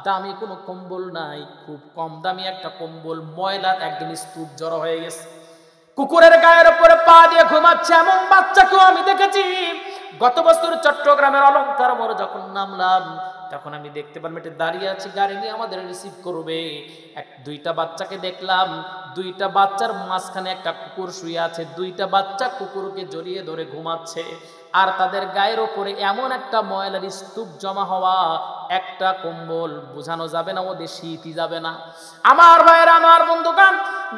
দামি কোনো কম্বল নাই, খুব কম দামি একটা কম্বল, ময়লার একদম স্তূপ জড়ো হয়ে গেছে, কুকুরের গায়ের উপরে পা দিয়ে ঘুমাচ্ছে, এমন বাচ্চাকেও আমি দেখেছি। গত বছর চট্টগ্রামের অলঙ্কার মোড়ে যখন নামলাম, তখন আমি দেখতে পেলাম এটা দাঁড়িয়ে আছে, গাড়ি নিয়ে আমাদের রিসিভ করবে। দুইটা বাচ্চাকে দেখলাম, দুইটা বাচ্চার মাঝখানে একটা কুকুর শুয়ে আছে, দুইটা বাচ্চা কুকুরকে জড়িয়ে ধরে ঘুমাচ্ছে, আর তাদের গায়ের ওপরে এমন একটা ময়লার স্তূপ জমা হওয়া, একটা কম্বল, বোঝানো যাবে না ওদের শীতই যাবে না। আমার ভাইয়েরা, আমার বন্ধুগণ,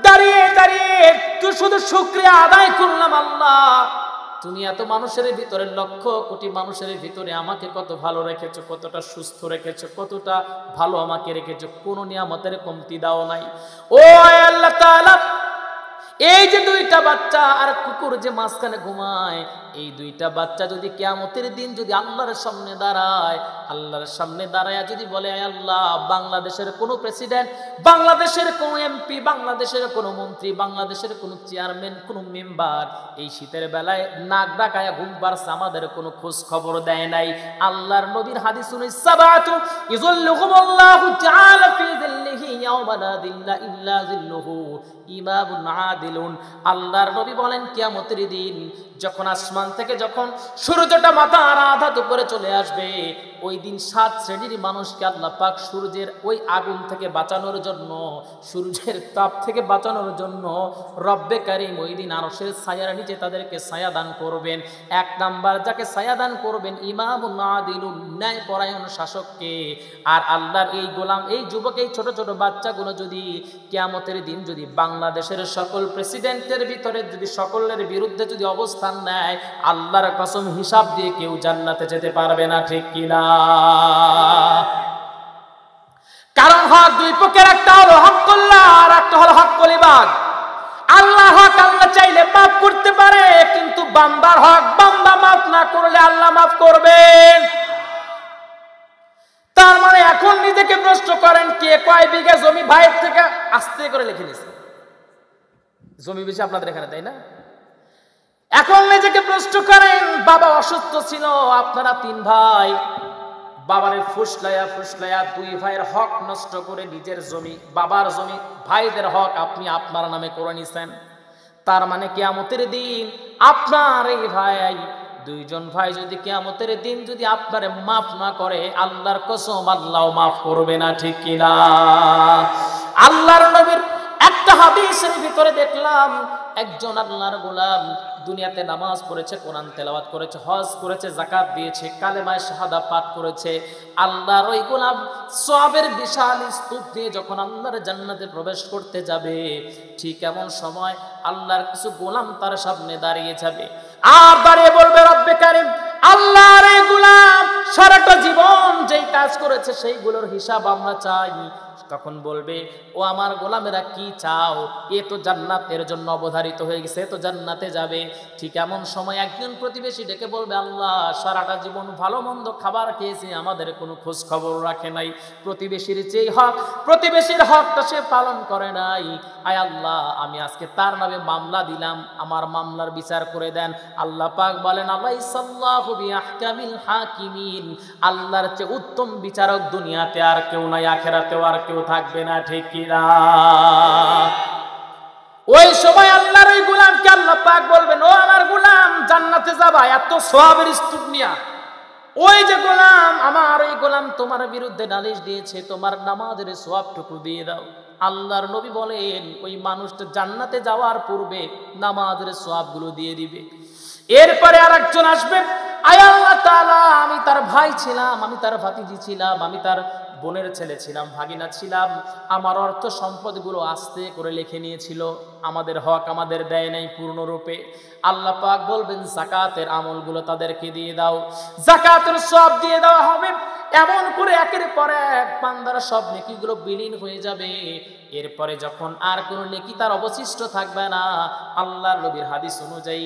দাঁড়িয়ে দাঁড়িয়ে একটু শুধু শুকরিয়া আদায় করলাম, আল্লাহ তুমি এত মানুষের ভিতরে, লক্ষ কোটি মানুষের ভিতরে আমাকে কত ভালো রেখেছো, কতটা সুস্থ রেখেছো, কতটা ভালো আমাকে রেখেছো, কোনো নিয়ামতের কমতি দাও নাই। ও আল্লাহ তাআলা, এই যে দুইটা বাচ্চা আর কুকুর যে মাঝখানে ঘুমায়, এই দুইটা বাচ্চা যদি কিয়ামতের দিন যদি আল্লাহর সামনে দাঁড়ায়, আল্লাহর সামনে দাঁড়ায় যদি বলে, আল্লাহ বাংলাদেশের কোনো প্রেসিডেন্ট, বাংলাদেশের কোনো এমপি, বাংলাদেশের কোনো মন্ত্রী, বাংলাদেশের কোনো চেয়ারম্যান, কোনো মেম্বার এই শীতের বেলায় নাক ডাকায়া ঘুম পাড়ছে, আমাদের কোনো খোঁজ খবর দেয় নাই। আল্লাহর নবীর হাদিস শুনে, সাবাতু ইযুল্লুহুমুল্লাহু তাআলা ফি যিল্লিহি ইয়াওমা লা যিল্লা ইল্লা যিল্লুহু ইমামুন আদিলুন। আল্লাহর নবী বলেন, কিয়ামতের দিন যখন আসমান থেকে যখন সূর্যটা মাথার আধা উপরে চলে আসবে, ওই দিন 7 শ্রেণীর মানুষকে আল্লাহ পাক সূর্যের ওই আগুন থেকে বাঁচানোর জন্য, সূর্যের তাপ থেকে বাঁচানোর জন্য রব্বে কারীম ওই দিন আরশের ছায়ার নিচে তাদেরকে ছায়া দান করবেন। 1 নাম্বার যাকে ছায়া দান করবেন ইমামুন আদিলুন, ন্যায় পরায়ণ শাসককে। আর আল্লাহর এই গোলাম, এই যুবক, এই ছোট ছোট বাচ্চাগুলো যদি কিয়ামতের দিন যদি বাংলাদেশের সকল প্রেসিডেন্টের ভিতরে যদি সকলের বিরুদ্ধে যদি অবস্থান নেয়, আল্লাহর কসম হিসাব দিয়ে কেউ জান্নাতে যেতে পারবে না, ঠিক কিনা? কারণ হক দুই পক্ষের, একটা হলো হকুল্লাহ আর একটা হলো হকুল ইবাদ। আল্লাহ হক আল্লাহ চাইলে মাফ করতে পারে, কিন্তু বান্দার হক বান্দা মাফ না করলে আল্লাহ মাফ করবেন। তার মানে এখন নিজেকে প্রশ্ন করেন, কে কয় বিঘা জমি ভাইয়ের থেকে আস্তে করে লিখে নিছে? জমি বেশি আপনাদের এখানে, তাই না? এখন নিজেকে প্রশ্ন করেন, বাবা অসুস্থ ছিল, আপনারা 3 ভাই, বাবারে ফুসলাইয়া ফুসলাইয়া 2 ভাইয়ের হক নষ্ট করে নিজের জমি, বাবার জমি, ভাইদের হক আপনি আপনার নামে করে নিছেন। তার মানে কিয়ামতের দিন আপনার এই ভাই, 2 জন ভাই যদি কিয়ামতের দিন যদি আপনারে মাফ না করে, আল্লাহর কসম আল্লাহ মাফ করবে না, ঠিক কিনা? আল্লাহর নবীর একটা হাদিসের ভিতরে দেখলাম, একজন আল্লাহর গোলাম দুনিয়াতে নামাজ পড়েছে, কোরআন তেলাওয়াত করেছে, হজ করেছে, যাকাত দিয়েছে, কালেমায়ে শাহাদা পাঠ করেছে। আল্লাহর ওই গোলাম সওয়াবের বিশাল স্তূপ দিয়ে যখন আল্লাহর জান্নাতে প্রবেশ করতে যাবে, ঠিক এমন সময় আল্লাহর কিছু গোলাম তার সামনে দাঁড়িয়ে যাবে, আর দাঁড়িয়ে বলবে, রব্বে কারীম, আল্লাহর এই গোলাম সারাটা জীবন যেই কাজ করেছে সেইগুলোর হিসাব আমরা চাই। তখন বলবে, ও আমার গোলামেরা কি চাও? এ তো জান্নাতের জন্য অবধারিত হয়ে গেছে, এ তো জান্নাতে যাবে। ঠিক এমন সময় একজন প্রতিবেশী ডেকে বলবে, আল্লাহ সারাটা জীবন ভালো মন্দ খাবার খেয়েছে, আমাদের কোনো খোঁজ খবর রাখে নাই, প্রতিবেশীর যেই হক, প্রতিবেশীর হকটা সে পালন করে নাই। আয় আল্লাহ, আমি আজকে তার নামে মামলা দিলাম, আমার মামলার বিচার করে দেন। আল্লাহ পাক বলেন, আলাইসাল্লাহু বিআহকামিল হাকিমিন, আল্লাহর চেয়ে উত্তম বিচারক দুনিয়াতে আর কেউ নাই, আখিরাতেও আর কেউ থাকবে না, ঠিক কিনা? ওই সময় আল্লাহর ওই গোলামকে আল্লাহ পাক বলবেন, ও আমার গোলাম, জান্নাতে যাবা এত সওয়াবের স্তূপ নিয়া। ওই যে গোলাম, আমার ওই গোলাম তোমার বিরুদ্ধে নালিশ দিয়েছে, তোমার নামাজের সওয়াবটুকু দিয়ে দাও। আল্লাহর নবী বলেন, ওই মানুষটা জান্নাতে যাওয়ার পূর্বে নামাজের সওয়াবগুলো দিয়ে দিবে। এরপরে আরেকজন আসবে, আয় আল্লাহ তাআলা, আমি তার ভাই ছিলাম, আমি তার ভাতিজি ছিলাম, আমি তার বোনের ছেলে ছিলাম, ভাগিনা ছিলাম, আমার অর্থ সম্পদগুলো আস্তে করে লিখে নিয়েছিল, আমাদের হক আমাদের দেয় নাই পূর্ণরূপে। আল্লাহ পাক বলবেন, যাকাতের আমলগুলো তাদেরকে দিয়ে দাও, যাকাতের সওয়াব দিয়ে দেওয়া হবে। এমন করে একের পর এক বান্দার সব নেকিগুলো বিলীন হয়ে যাবে। এরপরে যখন আর কোনো নেকি তার অবশিষ্ট থাকবে না, আল্লাহর নবীর হাদিস অনুযায়ী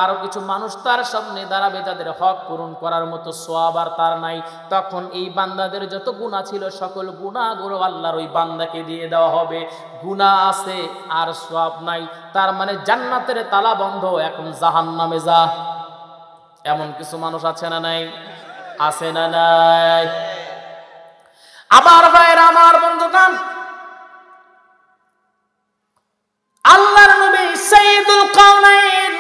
আরো কিছু মানুষ তার সামনে দাঁড়াবে, যাদের হক পূরণ করার মতো সওয়াব আর তার নাই। তখন এই বান্দাদের যত গুনাহ ছিল, সকল গুনাহগুলো আল্লাহর ওই বান্দাকে দিয়ে দেওয়া হবে। গুনাহ আছে আর সওয়াব নাই, তার মানে জান্নাতের তালা বন্ধ, এখন জাহান্নামে যা। এমন কিছু মানুষ আছে না নাই? আছে না নাই? আমার ভাইরা, আমার বন্ধুগণ, আল্লাহর নবী সাইয়্যিদুল কাওনাইন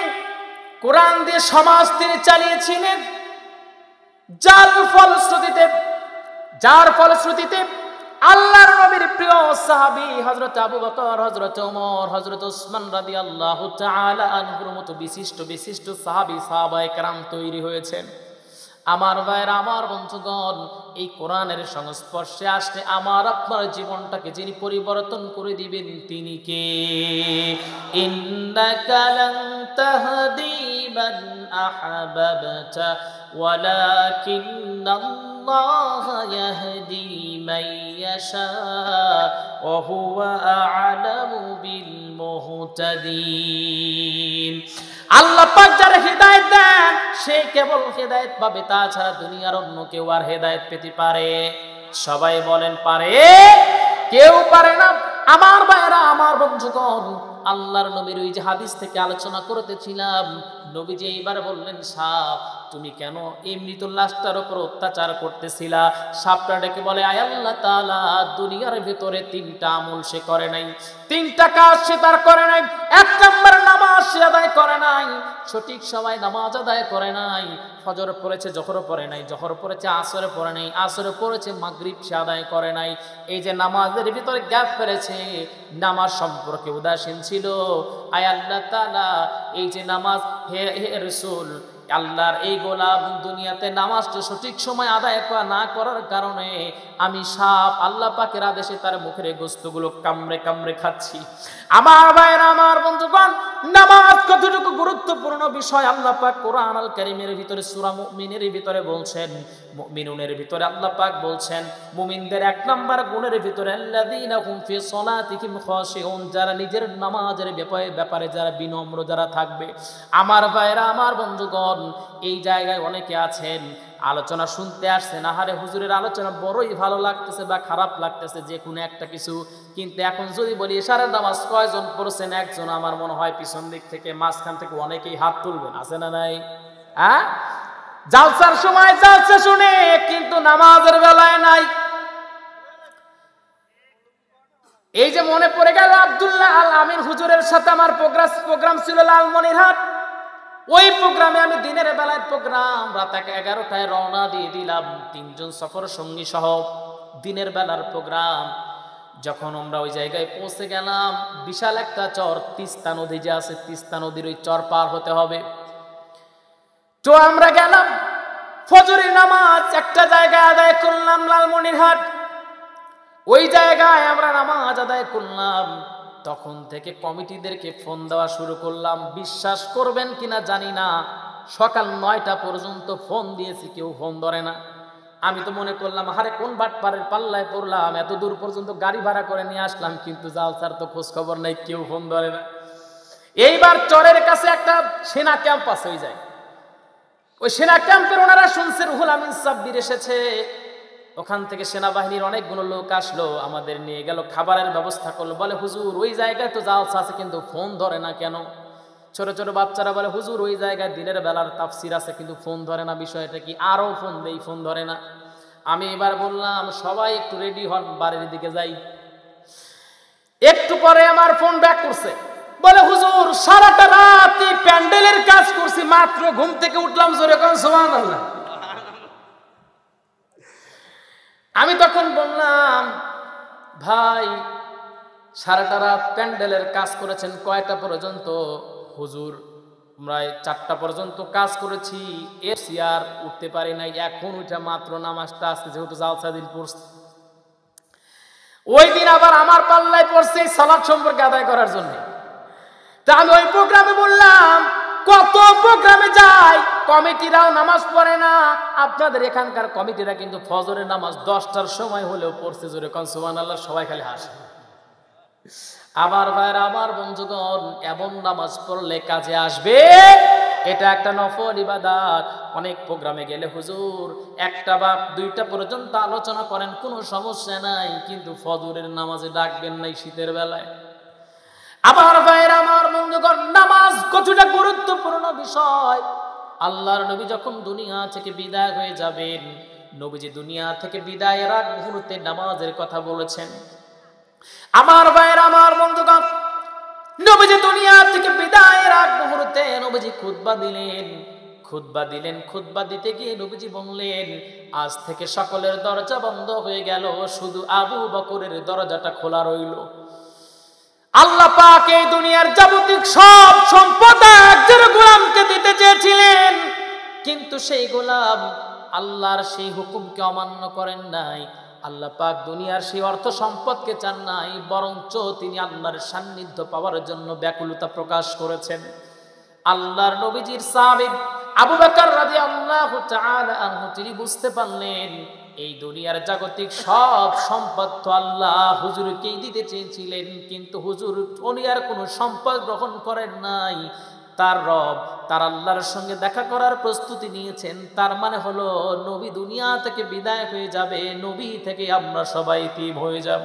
কোরআন দিয়ে সমাজ তিনি চালিয়েছিলেন, যার ফলশ্রুতিতে আল্লাহর নবীর প্রিয় সাহাবী হযরত আবু বকর, হযরত ওমর, হযরত ওসমান রাদিয়াল্লাহু তাআলা আনহুর মতো বিশিষ্ট সাহাবায়ে কেরাম তৈরি হয়েছেন। আমার ভাইরা, আমার বন্ধুগণ, এই কোরআনের সংস্পর্শে আসলে আমার আপনার জীবনটাকে যিনি পরিবর্তন করে দিবেন তিনি কে? ইন্নাকা লান তাহদি মান আহবাবতা ওয়ালাকিন্নাল্লাহ ইয়াহদি মান ইয়াশা ওয়া হুয়া আ'লামু বিল মুহতাদিন। আল্লাহ পাক যারা হেদায়েত দেন সে কেবল হেদায়েত পাবে, তাছাড়া দুনিয়ার অন্য কেউ আর হেদায়েত পেতে পারে? সবাই বলেন পারে? কেউ পারে না। আমার ভাইরা, আমার বন্ধুগণ, আল্লাহর নবীর ওই যে হাদিস থেকে আলোচনা করতেছিলাম, নবীজি এইবার বললেন, সাপ তুমি কেন এই মৃত লাশটার উপর অত্যাচার করতেছিলা? সাপটা ডেকে বলে, আয় আল্লাহ তাআলা, দুনিয়ার ভিতরে 3টা আমল সে করে নাই, 3টা কাজ সে তার করে নাই। 1 নম্বর নামাজ সে আদায় করে নাই, সঠিক সময় নামাজ আদায় করে নাই। ফজর পড়েছে, জোহর পড়ে নাই, জোহর পড়েছে, আসরে পড়ে নাই, আসরে পড়েছে, মাগরিব সে আদায় করে নাই। এই যে নামাজের ভিতরে গ্যাপ ফেলেছে, নামাজ সম্পর্কে উদাসীন ছিল। আয় আল্লাহ তাআলা, এই যে নামাজ, হে রাসূল, আল্লাহর এই গোলাম দুনিয়াতে নামাজটা সঠিক সময় আদায় না করার কারণে আমি সাপ আল্লাহ পাকের আদেশে তার মুখের গোস্তগুলো কামড়ে কামড়ে খাচ্ছি। আমার ভাইরা, আমার বন্ধুগণ, নামাজ কতটুকু গুরুত্বপূর্ণ বিষয় আল্লাহ পাক কোরআন আল কারীমের ভিতরে সূরা মুমিনের ভিতরে বলছেন। মুমিনুনের ভিতরে আল্লাহ পাক বলছেন, মুমিনদের 1 নম্বর গুণের ভিতরে আল্লাযীনা হুম ফি সলাতিহিম খাশিউন, যারা নিজের নামাজের ব্যাপারে যারা বিনম্র যারা থাকবে। আমার ভাইরা, আমার বন্ধুগণ, এই জায়গায় অনেকে আছেন আলোচনা শুনতে আসছেন, আহারে হুজুরের আলোচনা বড়ই ভালো লাগতেছে বা খারাপ লাগতেছে, যে কোনো একটা কিছু, কিন্তু এখন যদি বলি এশারের নামাজ কয়জন পড়ছেন, একজন, আমার মনে হয় পিছন দিক থেকে মাঝখান থেকে অনেকেই হাত তুলবেন, আছে না নাই? হ্যাঁ, জালসার সময় জালসা শুনে কিন্তু নামাজের বেলায় নাই। এই যে মনে পড়ে গেল আব্দুল্লাহ আল আমিন হুজুরের সাথে আমার প্রোগ্রাম ছিল লালমনিরহাট। ওই প্রোগ্রামে আমি দিনের বেলায় প্রোগ্রাম, রাত 11টায় রওনা দিয়ে দিলাম, 3 জন সফর সঙ্গী সহ দিনের বেলার প্রোগ্রাম। যখন আমরা ওই জায়গায় পৌঁছে গেলাম, বিশাল একটা চর, তিস্তা নদী যে আছে, তিস্তা নদীর ওই চর পার হতে হবে। তো আমরা গেলাম, ফজরের নামাজ একটা জায়গায় আদায় করলাম লালমনিরহাট। ওই জায়গায় আমরা নামাজ আদায় করলাম, তখন থেকে কমিটিদেরকে ফোন দেওয়া শুরু করলাম। বিশ্বাস করবেন কিনা জানি না, সকাল 9টা পর্যন্ত ফোন দিয়েছি, কেউ ফোন ধরে না। আমি তো মনে করলাম, আরে কোন বাটপাড়ের পাল্লায় পড়লাম, এত দূর পর্যন্ত গাড়ি ভাড়া করে নিয়ে আসলাম, কিন্তু জালসার তো খোঁজ খবর নাই, কেউ ফোন ধরে না। এইবার চরের কাছে একটা সেনা ক্যাম্প আছে, ওই যায়, ওই সেনা ক্যাম্পের ওনারা শুনছে রুহুল আমিন সাব্বির এসেছে। ওখান থেকে সেনাবাহিনীর অনেকগুলো লোক আসলো, আমাদের নিয়ে গেল, খাবারের ব্যবস্থা করলো। বলে, হুজুর ওই জায়গায় তো জালসা আছে, কিন্তু ফোন ধরে না কেন? ছোট ছোট বাচ্চারা বলে, হুজুর ওই জায়গায় দিনের বেলার তাফসির আছে, কিন্তু ফোন ধরে না, বিষয়টা কি? আরও ফোন দেই, ফোন ধরে না। আমি এবার বললাম, সবাই একটু রেডি হন, বাড়ির দিকে যাই। একটু পরে আমার ফোন ব্যাক করছে, বলে, হুজুর সারাটা রাত প্যান্ডেলের কাজ করছি, মাত্র ঘুম থেকে উঠলাম, জোরে কোন সুবহানাল্লাহ। আমি তখন বললাম, ভাই সারাটা রাত প্যান্ডেলের কাজ করেছেন, কয়টা পর্যন্ত? হুজুর প্রায় 4টা পর্যন্ত কাজ করেছি, এর আর উঠতে পারি নাই, এখন উঠে মাত্র নামাজটা আজকে যেহেতু জালসা দিন পড়ছে। ওই দিন আবার আমার পাল্লায় পড়ছে সালাত সম্পর্কে আদায় করার জন্য। তা আমি ওই প্রোগ্রামে বললাম, কত প্রোগ্রামে যাই, কমিটিরাও নামাজ পড়ে না। আপনাদের এখানকার কমিটিরা কিন্তু ফজরের নামাজ 10টার সময় হলেও পড়ছে, জোরে কোন সুবহানাল্লাহ। সবাই খালি হাসে। আমার ভাইরা, আমার বন্ধুগণ, এমন নামাজ পড়লে কাজে আসবে, এটা একটা নফল ইবাদত। অনেক প্রোগ্রামে গেলে হুজুর 1টা বা 2টা পর্যন্ত আলোচনা করেন, কোনো সমস্যা নাই, কিন্তু ফজরের নামাজে ডাকবেন নাই শীতের বেলায়। আমার ভাইরা, আমার বন্ধুগণ, নামাজ কতটা গুরুত্বপূর্ণ বিষয়। আল্লাহর নবী যখন দুনিয়া থেকে বিদায় হয়ে যাবেন, নবীজি দুনিয়া থেকে বিদায়ের আগ মুহূর্তে নামাজের কথা বলেছেন। আমার ভাইরা, আমার বন্ধুগণ, নবীজি দুনিয়া থেকে বিদায়ের আগ মুহূর্তে নবীজি খুতবা দিলেন। খুতবা দিতে গিয়ে নবীজি বললেন, আজ থেকে সকলের দরজা বন্ধ হয়ে গেল, শুধু আবু বকরের দরজাটা খোলা রইল। আল্লাহ পাক এই দুনিয়ার যাবতীয় সব সম্পদ একজন গোলামকে দিতে চেয়েছিলেন, কিন্তু সেই গোলাম আল্লাহর সেই হুকুমকে অমান্য করেন নাই। আল্লাহ পাক দুনিয়ার সেই অর্থ সম্পদকে চান নাই, বরঞ্চ তিনি আল্লাহর সান্নিধ্য পাওয়ার জন্য ব্যাকুলতা প্রকাশ করেছেন। আল্লাহর নবীজির সাহাবী আবু বকর রাদিয়াল্লাহু তাআলা আনহু তিনি বুঝতে পারলেন, এই দুনিয়ার জাগতিক সব সম্পদ তো আল্লাহ হুজুরকেই দিতে চেয়েছিলেন, কিন্তু হুজুর দুনিয়ার কোনো সম্পদ গ্রহণ করেন নাই। তার রব, তার আল্লাহর সঙ্গে দেখা করার প্রস্তুতি নিয়েছেন। তার মানে হলো, নবী দুনিয়া থেকে বিদায় হয়ে যাবে, নবী থেকে আমরা সবাই তিম হয়ে যাব।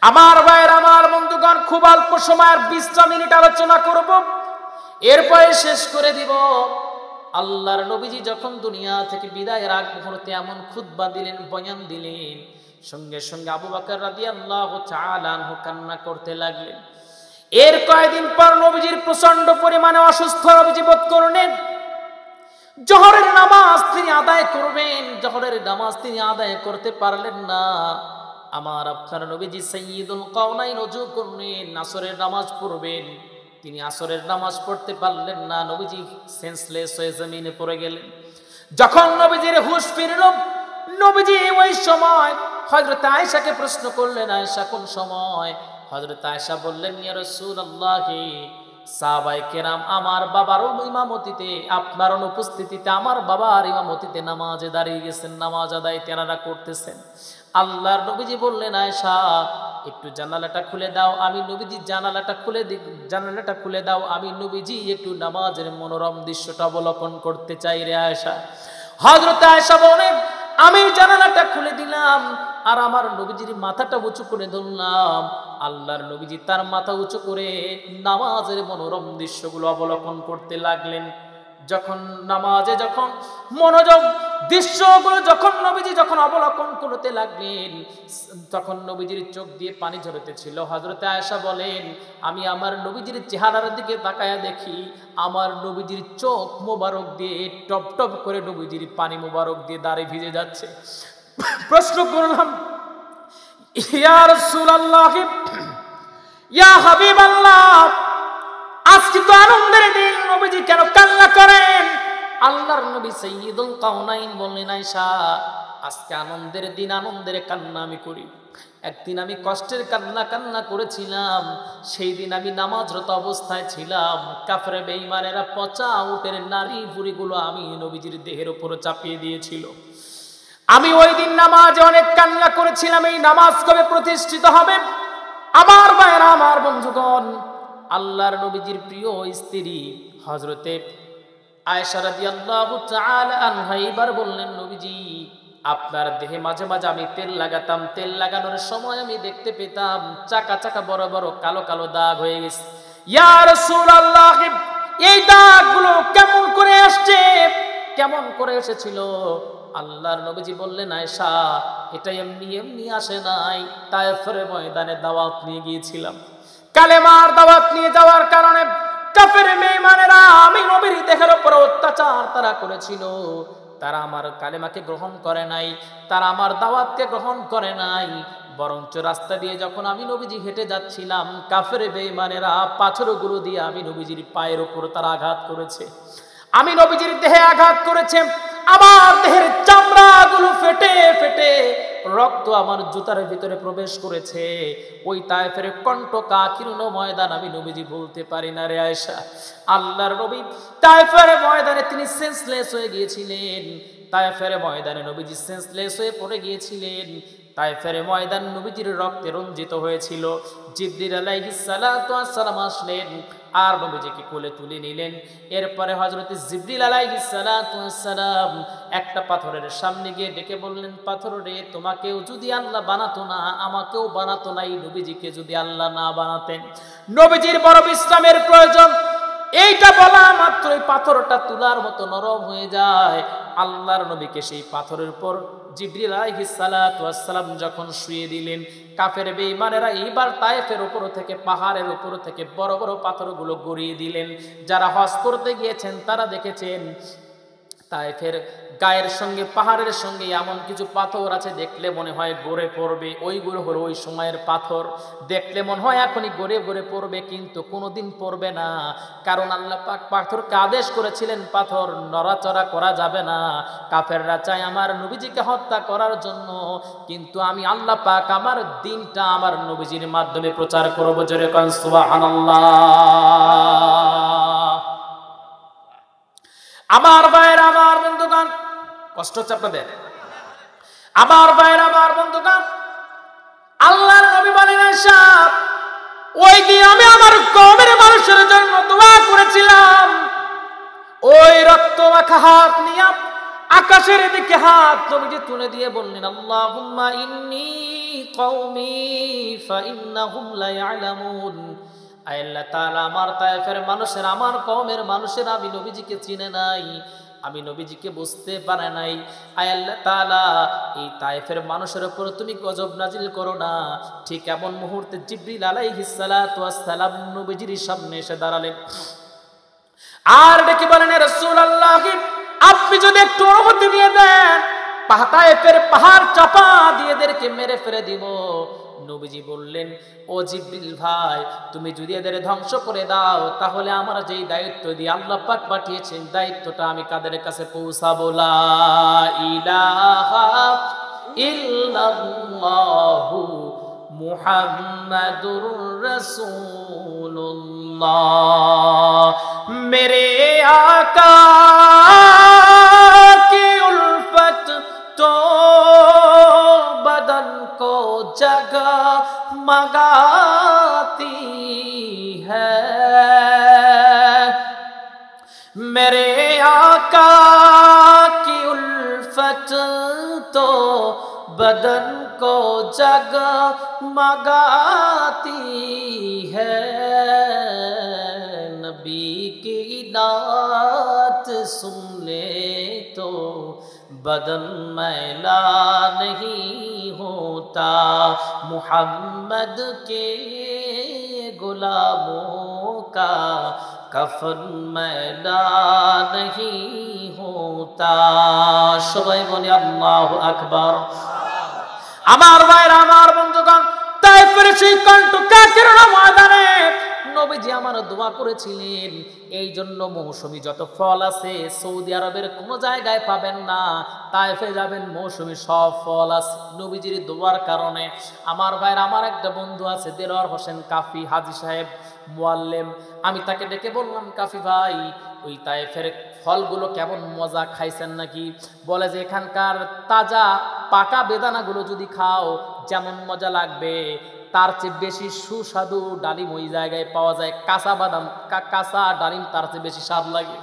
আমার ভাইয়ের, আমার বন্ধুগণ, খুব অল্প সময়ের 20টা মিনিট আলোচনা করব, এরপরে শেষ করে দিব। আল্লাহর নবীজি যখন দুনিয়া থেকে বিদায়ের আগ মুহূর্তে এমন খুতবা দিলেন, বয়ান দিলেন, সঙ্গে সঙ্গে আবু বকর রাদিয়াল্লাহু তাআলা আনহু কান্না করতে লাগলেন। এর কয়েকদিন পর নবীজির প্রচন্ড পরিমাণে অসুস্থ নবীজি বোধ করলেন। জোহরের নামাজ তিনি আদায় করবেন, জোহরের নামাজ তিনি আদায় করতে পারলেন না। আমার আপনার নবীজি সাইয়্যিদুল কাওনাইন ওযু করলেন, আসরের নামাজ পড়বেন, তিনি আসরের নামাজ পড়তে পারলেন না। নবীজি সেন্সলেস হয়ে জমিনে পড়ে গেলেন। যখন নবীজির হুঁশ ফিরল, নবীজি ওই সময় হযরত আয়েশাকে প্রশ্ন করলেন, আয়েশা কোন সময়? হযরত আয়েশা বললেন, ইয়া রাসূলুল্লাহ, সাহাবায়ে কেরাম আমার বাবার ইমামতিতে, আপনার অনুপস্থিতিতে আমার বাবার ইমামতিতে নামাজে দাঁড়িয়ে গেছেন, নামাজ আদায় তেনারা করতেছেন। আল্লাহর নবীজি বললেন, আয়েশা একটু জানালাটা খুলে দাও, আমি নবীজি জানালাটা খুলে দাও, আমি নবীজি একটু নামাজের মনোরম দৃশ্যটা অবলোকন করতে চাই রে আয়েশা। হযরত আয়েশা বলেন, আমি জানালাটা খুলে দিলাম আর আমার নবীজির মাথাটা উঁচু করে ধরলাম। আল্লাহর নবীজি তার মাথা উঁচু করে নামাজের মনোরম দৃশ্যগুলো অবলোকন করতে লাগলেন। যখন নামাজে যখন মনোযোগ দৃশ্যগুলো যখন নবীজি যখন অবলোকন করতে লাগলেন, তখন নবীজির চোখ দিয়ে পানি ঝরতেছিল। হযরত আয়েশা বলেন, আমি আমার নবীজির চেহারার দিকে তাকায়া দেখি আমার নবীজির চোখ মোবারক দিয়ে টপ টপ করে নবীজির পানি মোবারক দিয়ে দাঁড়ে ভিজে যাচ্ছে। প্রশ্ন করলাম, ইয়া রাসূলুল্লাহ, ইয়া হাবিবাল্লাহ, আজকে তো আনন্দের দিন, নবীজি কেন কান্না করেন? আল্লাহর নবী সাইয়্যিদুল কাওনাইন বললেন, আয়েশা আজকে আনন্দের দিন, আনন্দের কান্না আমি করি। একদিন আমি কষ্টের কান্না করেছিলাম, সেই দিন আমি নামাজরত অবস্থায় ছিলাম। কাফের বেঈমানেরা পচা উটের নারী ভুঁড়িগুলো আমি নবীজির দেহের উপর চাপিয়ে দিয়েছিল। আমি ওই দিন নামাজে অনেক কান্না করেছিলাম, এই নামাজ কবে প্রতিষ্ঠিত হবে? আমার ভাইরা, আমার বন্ধুগণ, আল্লাহর নবীজির প্রিয় স্ত্রী হযরতে আয়েশা রাদিয়াল্লাহু তাআলা আনহা এবার বললেন, নবীজি আপনার দেহে মাঝে মাঝে আমি তেল লাগাতাম, তেল লাগানোর সময় আমি দেখতে পেতাম চাকা চাকা বড় বড় কালো কালো দাগ হয়ে গেছে। ইয়া রাসূলুল্লাহ, এই দাগগুলো কেমন করে আসছে, কেমন করে এসেছিল? আল্লাহর নবীজি বললেন, আয়েশা এটা এমনি এমনি আসে নাই, তায়েফের ময়দানে দাওয়াত নিয়ে গিয়েছিলাম। কালেমার দাওয়াত নিয়ে যাওয়ার কারণে কাফের বেঈমানেরা আমি নবীর দেহের উপর অত্যাচার তারা করেছিল। তারা আমার কালেমাকে গ্রহণ করে নাই, তারা আমার দাওয়াতকে গ্রহণ করে নাই, বরঞ্চ রাস্তা দিয়ে যখন আমি নবীজি হেঁটে যাচ্ছিলাম, কাফের বেঈমানেরা পাথরগুলো দিয়ে আমি নবীজির পায়ের উপর তারা আঘাত করেছে, আমি নবীজির দেহে আঘাত করেছে। আমার দেহের চামড়াগুলো ফেটে ফেটে রক্ত আমার জুতার ভিতরে প্রবেশ করেছে। ওই তায়েফের কণ্টকাকীর্ণ ময়দান আমি নবীজি বলতে পারি না রে আয়েশা। আল্লাহর নবী তায়েফের ময়দানে তিনি সেন্সলেস হয়ে গিয়েছিলেন। তায়েফের ময়দানে নবীজি সেন্সলেস হয়ে পড়ে গিয়েছিলেন। তায়েফের ময়দান নবীজির রক্তে রঞ্জিত হয়েছিল। জিবরিল আলাইহিস সালাতু ওয়াস সালাম আসলেন আর নবীজিকে কোলে তুলে নিলেন। এরপরে হযরত জিবরিল আলাইহিস সালাতু ওয়াস সালাম একটা পাথরের সামনে গিয়ে ডেকে বললেন, পাথর রে, তোমাকেও যদি আল্লাহ বানাতো না, আমাকেও বানাতো না, এই নবীজিকে যদি আল্লাহ না বানাতেন, নবীজির বড় বিশ্রামের প্রয়োজন। এইটা বলা মাত্রই পাথরটা তুলার মতো নরম হয়ে যায়। আল্লাহর নবীকে সেই পাথরের উপর জিবরিল আলাইহিস সালাতু ওয়াস সালাম যখন শুয়ে দিলেন, কাফের বেঈমানেরা এইবার তায়েফের উপর থেকে, পাহাড়ের উপর থেকে বড় বড় পাথরগুলো গড়িয়ে দিলেন। যারা হজ করতে গিয়েছেন তারা দেখেছেন তায়েফের গায়ের সঙ্গে পাহাড়ের সঙ্গে এমন কিছু পাথর আছে, দেখলে মনে হয় গড়ে পড়বে। ওইগুলো হলো ওই সময়ের পাথর, দেখলে মনে হয় এখনই গড়ে গড়ে পড়বে, কিন্তু কোনোদিন পড়বে না। কারণ আল্লাহ পাক পাথরকে আদেশ করেছিলেন পাথর নড়াচড়া করা যাবে না। কাফেররা চায় আমার নবীজিকে হত্যা করার জন্য, কিন্তু আমি আল্লাহ পাক আমার দ্বীনটা আমার নবীজির মাধ্যমে প্রচার করব। জোরে কোন সুবহানাল্লাহ। আমার ভাইয়ের, আমার বন্ধুগণ, কষ্ট হচ্ছে আপনাদের? আমার ভাইয়ের, আমার বন্ধুগণ, আল্লাহর নবী বলেন, আয়েশা ওই দিন আমি আমার কওমের মানুষের জন্য দোয়া করেছিলাম। ওই রক্ত মাখা হাত নিয়ে আকাশের দিকে হাত নবীজি তুলে দিয়ে বললেন, আল্লাহুম্মা ইন্নী কওমি ফাইন্নাহুম লা ইয়ালামুন। আল্লাহ তাআলা আমার তায়েফের মানুষের, আমার কওমের মানুষের আমি নবীজিকে চিনে নাই, আমি নবীজিকে বুঝতে পারে নাই। আয় আল্লাহ তাআলা, এই তায়েফের মানুষের উপর তুমি গজব নাজিল করো না। ঠিক এমন মুহূর্তে জিবরিল আলাইহিস সালাতু ওয়াস সালাম নবীজির সামনে এসে দাঁড়ালেন আর ডেকে বলেন, রাসূলুল্লাহ, আপনি যদি একটু অনুমতি দিয়ে দেন, তায়েফের পাহাড় চাপা দিয়ে এদেরকে মেরে ফেলে দিব। নবীজি বললেন, ও জিবরিল ভাই, তুমি যদি এদের ধ্বংস করে দাও, তাহলে আমার যেই দায়িত্ব দিয়ে আল্লাহ পাক পাঠিয়েছেন, দায়িত্বটা আমি কাদের কাছে পৌঁছাবো? লা ইলাহা ইল্লাল্লাহু মুহাম্মাদুর রাসূলুল্লাহ। মেরে আকা की उल्फत तो बदन को जगह मगाती है। मेरे आका की उल्फत तो बदन को जगह मगाती है। नबी की नात सुन ले तो बदन मैला नहीं होता। मुहम्मद के गुलामों का कफन मैला नहीं होता। সবাই বলি আল্লাহু আকবার। আমার ভাইরা, আমার বন্ধুগণ, তায়েফের সেই কণ্ঠ কাফেররা ময়দানে নবীজি আমার দোয়া করেছিলেন। এই জন্য মৌসুমী যত ফল আছে সৌদি আরবের কোনো জায়গায় পাবেন না, তায়েফে যাবেন মৌসুমী সব ফল আছে নবীজির দোয়ার কারণে। আমার ভাইয়ের, আমার একটা বন্ধু আছে দেলোয়ার হোসেন কাফি, হাজী সাহেব মুআল্লিম। আমি তাকে ডেকে বললাম, কাফি ভাই, ওই তায়েফের ফলগুলো কেমন মজা, খাইছেন নাকি? বলে যে এখানকার তাজা পাকা বেদানাগুলো যদি খাও যেমন মজা লাগবে, তার চেয়ে বেশি সুস্বাদু ডালিম ওই জায়গায় পাওয়া যায়। কাঁচা বাদাম, কাঁচা ডালিম তার চেয়ে বেশি স্বাদ লাগে,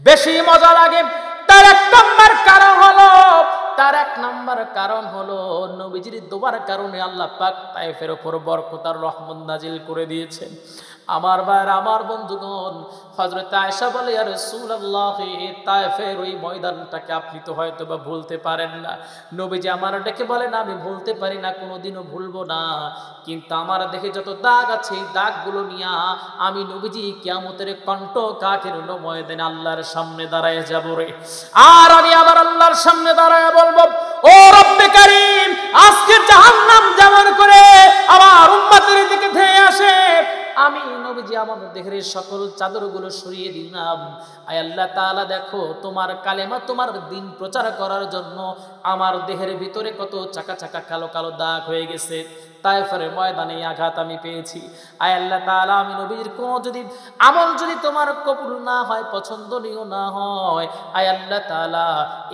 বেশি মজা লাগে। তার এক নম্বর কারণ হলো নবীজির দোয়ার কারণে আল্লাহ পাক তায়েফের উপর বরকত আর রহমত নাজিল করে দিয়েছেন। আমার ভাইরা, আমার বন্ধুগণ, হযরত আয়েশা বলে, ইয়া রাসূলুল্লাহ, তায়েফের ওই ময়দানটাকে আপনি তো হয়তো বা ভুলতে পারেন না। নবীজি আমার ডেকে বলেন, আমি ভুলতে পারি না, কোনোদিনও ভুলবো না, কিন্তু আমার দেখে যত দাগ আছে এই দাগগুলো নিয়ে আমি নবীজি কিয়ামতের কণ্ঠ কাকের ময়দানে আল্লাহর সামনে দাঁড়ায় যাব রে। আর আমি আবার আল্লাহর সামনে দাঁড়ায় বলবো, ও রব্বে কারীম, আজকে জাহান্নাম যেমন করে আমার উম্মতের দিকে ধেয়ে আসে, আমি নবীজি আমার দেহের সকল চাদরগুলো সরিয়ে দিলাম। আয় আল্লাহ তাআলা, দেখো তোমার কালেমা, তোমার দিন প্রচার করার জন্য আমার দেহের ভিতরে কত চাকা চাকা কালো কালো দাগ হয়ে গেছে। তায়েফের ময়দানে আঘাত আমি পেয়েছি। আয় আল্লাহ তাআলা, আমি নবীর কোনো যদি আমল যদি তোমার কবুল না হয়, পছন্দনীয় না হয়, আয় আল্লাহ তাআলা,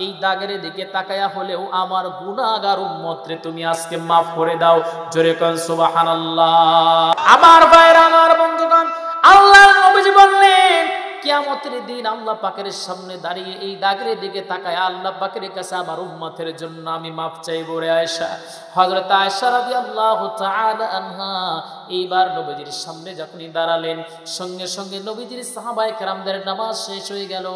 এই দাগের দিকে তাকায়া হলেও আমার গুনাহগার উম্মতরে তুমি আজকে মাফ করে দাও। জোরে কোন সুবহানাল্লাহ। আমার ভাইরা, আমার বন্ধুগণ, আল্লাহর নবীজি বললেন, কিয়ামতের দিন আল্লাহ পাকের সামনে দাঁড়িয়ে এই দাগের দিকে তাকায় আল্লাহ পাকের কাছে আমার উম্মতের জন্য আমি মাফ চাইবো রে আয়েশা। হযরত আয়েশা রাদিয়াল্লাহু তাআলা আনহা এইবার নবীজির সামনে যখনই দাঁড়ালেন, সঙ্গে সঙ্গে নবীজির সাহাবায়ে কেরামদের নামাজ শেষ হয়ে গেল।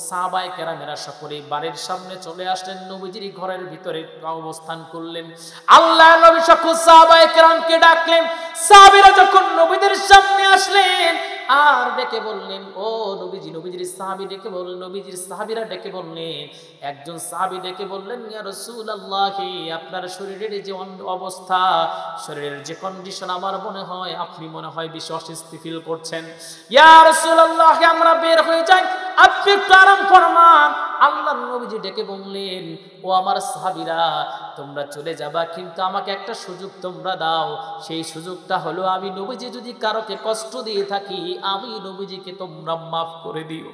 সাহাবায়ে কেরামেরা সকলেই বাড়ির সামনে চলে আসলেন, নবীজির ঘরের ভিতরে অবস্থান করলেন। আল্লাহ নবী সকল সাহাবায়ে কেরামকে ডাকলেন। সাহাবীরা যখন নবীদের সামনে আসলেন আর ডেকে বললেন, ও নবীজি, নবীজির সাহাবী ডেকে বললেন, নবীজির সাহাবীরা ডেকে বললেন, একজন সাহাবী ডেকে বললেন, ইয়া রাসূলুল্লাহ, আপনার শরীরের যে অবস্থা, শরীরের যে কন্ডিশন, আমার মনে হয় আপনি মনে হয় বেশি অস্বস্তি ফিল করছেন। ইয়া রাসূলুল্লাহ, আমরা বের হয়ে যাই, আপনি একটু আরাম ফরমান। আল্লাহর নবীজি ডেকে বললেন, ও আমার সাহাবীরা, তোমরা চলে যাবা, কিন্তু আমাকে একটা সুযোগ তোমরা দাও। সেই সুযোগটা হলো, আমি নবীজি যদি কারোকে কষ্ট দিয়ে থাকি, আমি নবীজিকে তোমরা মাফ করে দিও।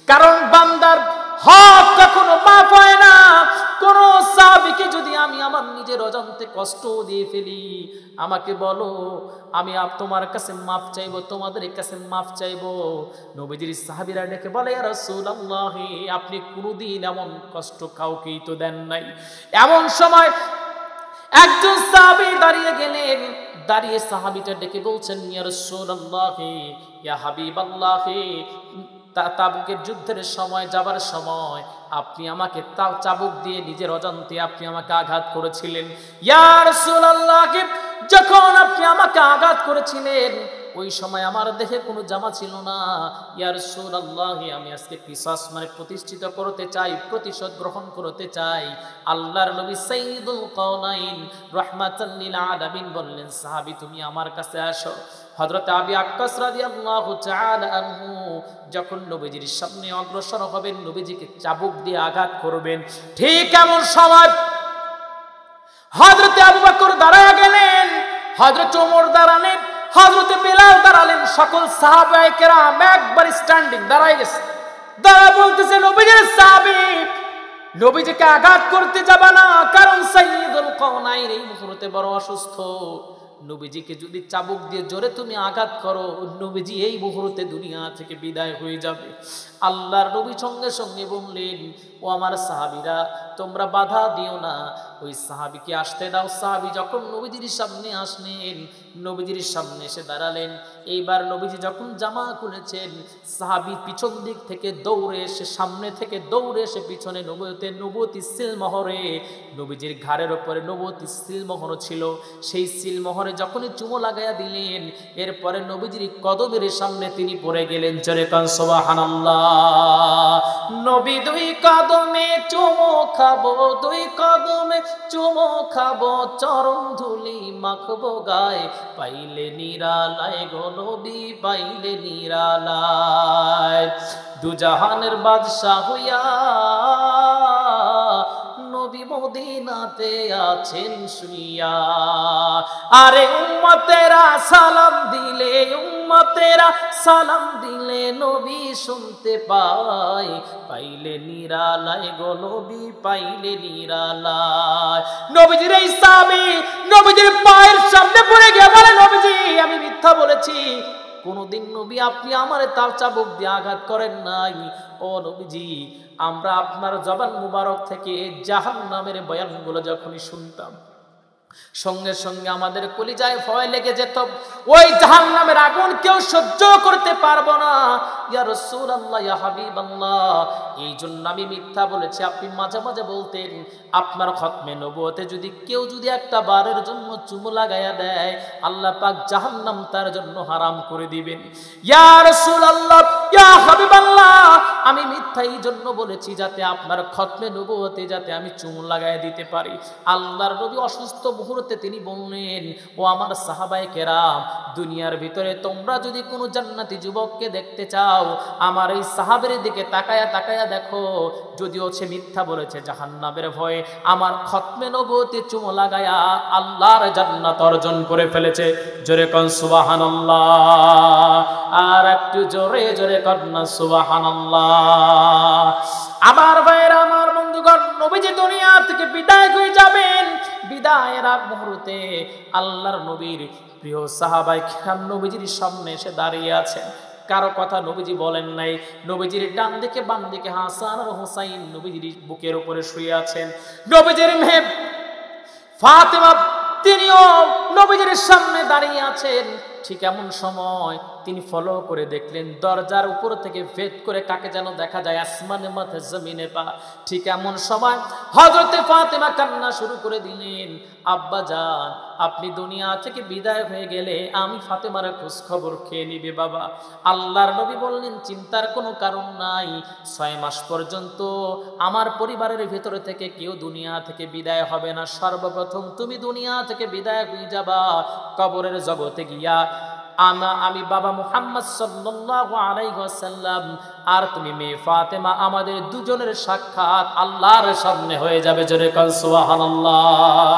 কারণ বান্দার হক কখনো মাফ হয় না। কোন সাহাবীকে যদি আমি আমার নিজের অজান্তে কষ্ট দিয়ে ফেলি, আমাকে বলো, আমি তোমার কাছে মাফ চাইবো, তোমাদের কাছে মাফ চাইবো। নবীজির সাহাবীরা ডেকে বলে, ইয়া রাসূলুল্লাহ, আপনি কোনোদিন এমন কষ্ট কাউকেই তো দেন নাই। এমন সময় একজন সাহাবী দাঁড়িয়ে গেলেন, দাঁড়িয়ে সাহাবীটা ডেকে বলছেন, ইয়া রাসূলুল্লাহ, ইয়া হাবিবাল্লাহ, তাবুকের যুদ্ধের সময় যাবার সময় আপনি আমাকে চাবুক দিয়ে নিজের অজান্তে আপনি আমাকে আঘাত করেছিলেন। ইয়া রাসূলুল্লাহ, যখন আপনি আমাকে আঘাত করেছিলেন ওই সময় আমার দেহে কোনো জামা ছিল না। ইয়া রাসূলুল্লাহ, আমি আজকে কিসাস মানে প্রতিষ্ঠিত করতে চাই, প্রতিশোধ গ্রহণ করতে চাই। আল্লাহর নবী সাইয়্যিদুল কাওনাইন রাহমাতাল লিল আলামিন বললেন, সাহাবী তুমি আমার কাছে আসো। হযরত আবু আক্কাস রাদিয়াল্লাহু তাআলা আনহু যখন নবীজির সামনে অগ্রসর হবেন, নবীজিকে চাবুক দিয়ে আঘাত করবেন, ঠিক এমন সময় হযরত আবু বকর দাঁড়ায় গেলেন, হযরত ওমর দাঁড়ালেন, হযরত বিলাল দাঁড়ালেন, সকল সাহাবায়ে কেরাম একবার স্ট্যান্ডিং দাঁড়ায় গেছে। দাঁড়া বলতেছে, নবীজির সাহাবী, নবীজিকে আঘাত করতে যাবা না, কারণ সাইয়্যিদুল কাওনাইন এই মুহূর্তে বড় অসুস্থ। নবীজিকে যদি চাবুক দিয়ে জোরে তুমি আঘাত করো, নবীজি এই মুহূর্তে দুনিয়া থেকে বিদায় হয়ে যাবে। আল্লাহর নবী সঙ্গে সঙ্গে বললেন, ও আমার সাহাবীরা, তোমরা বাধা দিও না, ওই সাহাবীকে আসতে দাও। সাহাবী যখন নবীজির সামনে আসলেন, নবীজির সামনে এসে দাঁড়ালেন। এইবার নবীজি যখন জামা খুলেছেন, সাহাবী পিছন দিক থেকে দৌড়ে এসে, সামনে থেকে দৌড়ে এসে পিছনে নবুয়তি সিলমোহরে, নবীজির ঘাড়ের উপরে নবুয়তি সিলমোহর ছিল, সেই সিলমোহরে যখনই চুমো লাগাইয়া দিলেন, এরপরে নবীজির কদমের সামনে তিনি পড়ে গেলেন। জোরে কান সুবহানাল্লাহ। নবী দুই কদমে চুমো খাবো, দুই কদমে চুমো খাবো, চরণ ধুলি মাখবো গায়ে, পাইলে নিরালায় গো নবী, পাইলে নিরালায়। দুজাহানের বাদশা হইয়া নবী মদিনাতে আছেন শুইয়া। আরে উম্মতেরা সালাম দিলে, উম্মতেরা সালাম দিলে, নবী শুনতে পায়, পাইলে নিরালায় গো নবী, পাইলে নিরালায়। নবীজির এই সাহাবী নবীজির পায়ের সামনে পড়ে গিয়ে বলে, নবীজি আমি মিথ্যা বলেছি, কোনদিন নবী আপনি আমারে তার চাবুক দিয়ে আঘাত করেন নাই। ও নবীজি, আমরা আপনার জবান মুবারক থেকে জাহান্নামের বয়ানগুলো যখনই শুনতাম, সঙ্গে সঙ্গে আমাদের কলিজায় ভয় লেগে যেত, ওই জাহান্নামের আগুন কেউ সহ্য করতে পারবো না। ইয়া রাসূলুল্লাহ, ইয়া হাবিবাল্লাহ, এই জন্য আমি মিথ্যা বলেছি। আপনি মাঝে মাঝে বলতেন, আপনার খতমে নবুয়তে যদি কেউ যদি একটা বারের জন্য চুমু লাগাইয়া দেয়, আল্লাহ পাক জাহান্নাম তার জন্য হারাম করে দিবেন। ইয়া রাসূলুল্লাহ, ইয়া হাবিবাল্লাহ, আমি মিথ্যা এই জন্য বলেছি যাতে আপনার খতমে নবুয়তে যাতে আমি চুমু লাগাইয়া দিতে পারি। আল্লাহর নবী অসুস্থ মুহূর্তে তিনি বললেন, ও আমার সাহাবায়ে কেরাম, দুনিয়ার ভিতরে তোমরা যদি কোনো জান্নাতি যুবককে দেখতে চাও, আমার এই সাহাবের দিকে তাকায়া তাকায়া দেখো, যদিও সে মিথ্যা বলেছে জাহান্নামের ভয়ে, আমার খতমে নবুয়তে চুমু লাগায়া আল্লাহর জান্নাত অর্জন করে ফেলেছে। জোরে কোন সুবহানাল্লাহ, আর একটু জোরে জোরে কন্না সুবহানাল্লাহ। আমার ভাইরা, আমার বন্ধুগণ, নবীজি দুনিয়া থেকে বিদায় হয়ে যাবেন। বিদায়ের আগ মুহূর্তে আল্লাহর নবীর প্রিয় সাহাবায়ে কিরাম নবীজির সামনে এসে দাঁড়িয়ে আছেন। কারো কথা নবীজি বলেন নাই। নবীজির ডান দিকে বাম দিকে হাসান আর হুসাইন নবীজির বুকের উপরে শুয়ে আছেন। নবীজির মেয়ে ফাতেমা তিনিও নবীজির সামনে দাঁড়িয়ে আছেন। ঠিক এমন সময় তিনি ফলো করে দেখলেন দরজার উপর থেকে ভেদ করে কাকে যেন দেখা যায়, আসমানে মাথা জমিনে পা। ঠিক এমন সময় হযরতে ফাতেমা কান্না শুরু করে দিলেন, আব্বা জান, আপনি দুনিয়া থেকে বিদায় হয়ে গেলে আমি ফাতেমার খোঁজ খবর খেয়ে নিবে বাবা। আল্লাহর নবী বললেন, চিন্তার কোনো কারণ নাই, 6 মাস পর্যন্ত আমার পরিবারের ভেতর থেকে কেউ দুনিয়া থেকে বিদায় হবে না। সর্বপ্রথম তুমি দুনিয়া থেকে বিদায় হয়ে যাবা কবরের জগতে গিয়া, আমি বাবা মুহাম্মদ সাল্লাল্লাহু আলাইহি ওয়াসাল্লাম আর তুমি মেয়ে ফাতেমা, আমাদের দুজনের সাক্ষাৎ আল্লাহর সামনে হয়ে যাবে। জোরে কাল সুবহানাল্লাহ।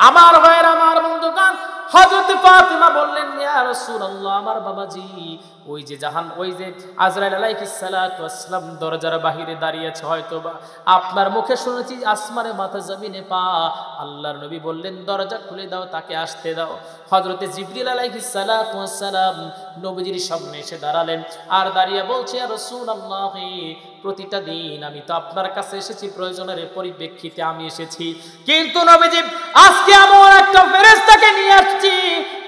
আমার ভাইরা, আমার বন্ধুগণ, হযরত ফাতেমা বললেন, ইয়া রাসূলুল্লাহ, আমার বাবাজি ওই যে আজরাইল আলাইহিস সালাতু ওয়াস সালাম দরজার বাহিরে দাঁড়িয়ে আছে, হয়তোবা আপনার মুখে শুনেছি আসমানে মাথা জমিনে পা। আল্লাহর নবী বললেন, দরজা খুলে দাও, তাকে আসতে দাও। হযরতে জিবরিল আলাইহিস সালাতু ওয়াস সালাম নবীজির সামনে এসে দাঁড়ালেন আর দাঁড়িয়ে বলছে, ইয়া রাসূলুল্লাহ, প্রতিটা দিন আমি তো আপনার কাছে এসেছি, প্রয়োজনের পরিপ্রেক্ষিতে আমি এসেছি, কিন্তু নবীজি আজকে এমন একটা ফেরেশতাকে নিয়ে আসছি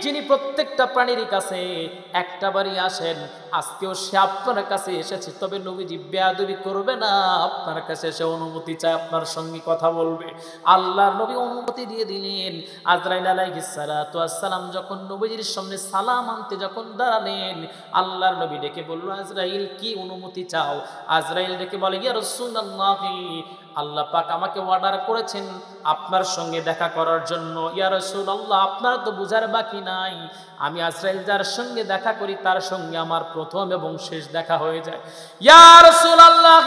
যিনি প্রত্যেকটা প্রাণীর কাছে একটা বারই আসেন, আজকেও সে আপনার কাছে এসেছে, তবে নবীজি বেয়াদবি করবে না, আপনার কাছে এসে অনুমতি চায়, আপনার সঙ্গে কথা বলবে। আল্লাহর নবী অনুমতি দিয়ে দিলেন। আজরাইল আলাইহিস সালাতু ওয়াস সালাম যখন নবীজির সামনে সালাম আনতে যখন দাঁড়ালেন, আল্লাহর নবী ডেকে বলল, আজরাইল কি অনুমতি চাও? আজরাইল ডেকে বলে, ইয়া রাসূলুল্লাহ, আল্লাহ পাক আমাকে অর্ডার করেছেন আপনার সঙ্গে দেখা করার জন্য। ইয়া রাসূলুল্লাহ, আপনার তো বুঝার বাকি নাই, আমি আজরাইল যার সঙ্গে দেখা করি তার সঙ্গে আমার প্রথম এবং শেষ দেখা হয়ে যায়। ইয়া রাসূলুল্লাহ,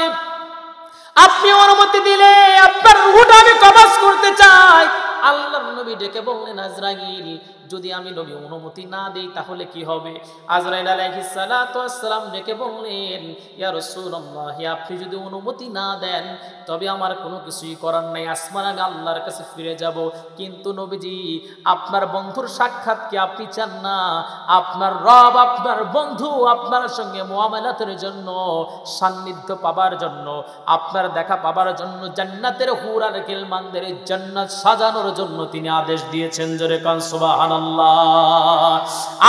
আপনি অনুমতি দিলে আপনার রূহটা আমি কবজ করতে চাই। আল্লাহর নবী ডেকে বললেন, আজরাইল, যদি আমি নবী অনুমতি না দেই তাহলে কি হবে? আজরাইল আলাইহিস সালাতু ওয়াস সালাম ডেকে বললেন, ইয়া রাসূলুল্লাহ, আপনি যদি অনুমতি না দেন তবে আমার কোনো কিছুই করার নাই, আসমান আমি আল্লাহর কাছে ফিরে যাব। কিন্তু নবীজি, আপনার বন্ধুর সাক্ষাৎ কি আপনি চান না? আপনার রব, আপনার বন্ধু আপনার সঙ্গে মুআমালাতের জন্য, সান্নিধ্য পাবার জন্য, আপনার দেখা পাবার জন্য জান্নাতের হুর আর গিলমানদের জান্নাত সাজানোর জন্য তিনি আদেশ দিয়েছেন। জোরে কান সুবহানাল্লাহ।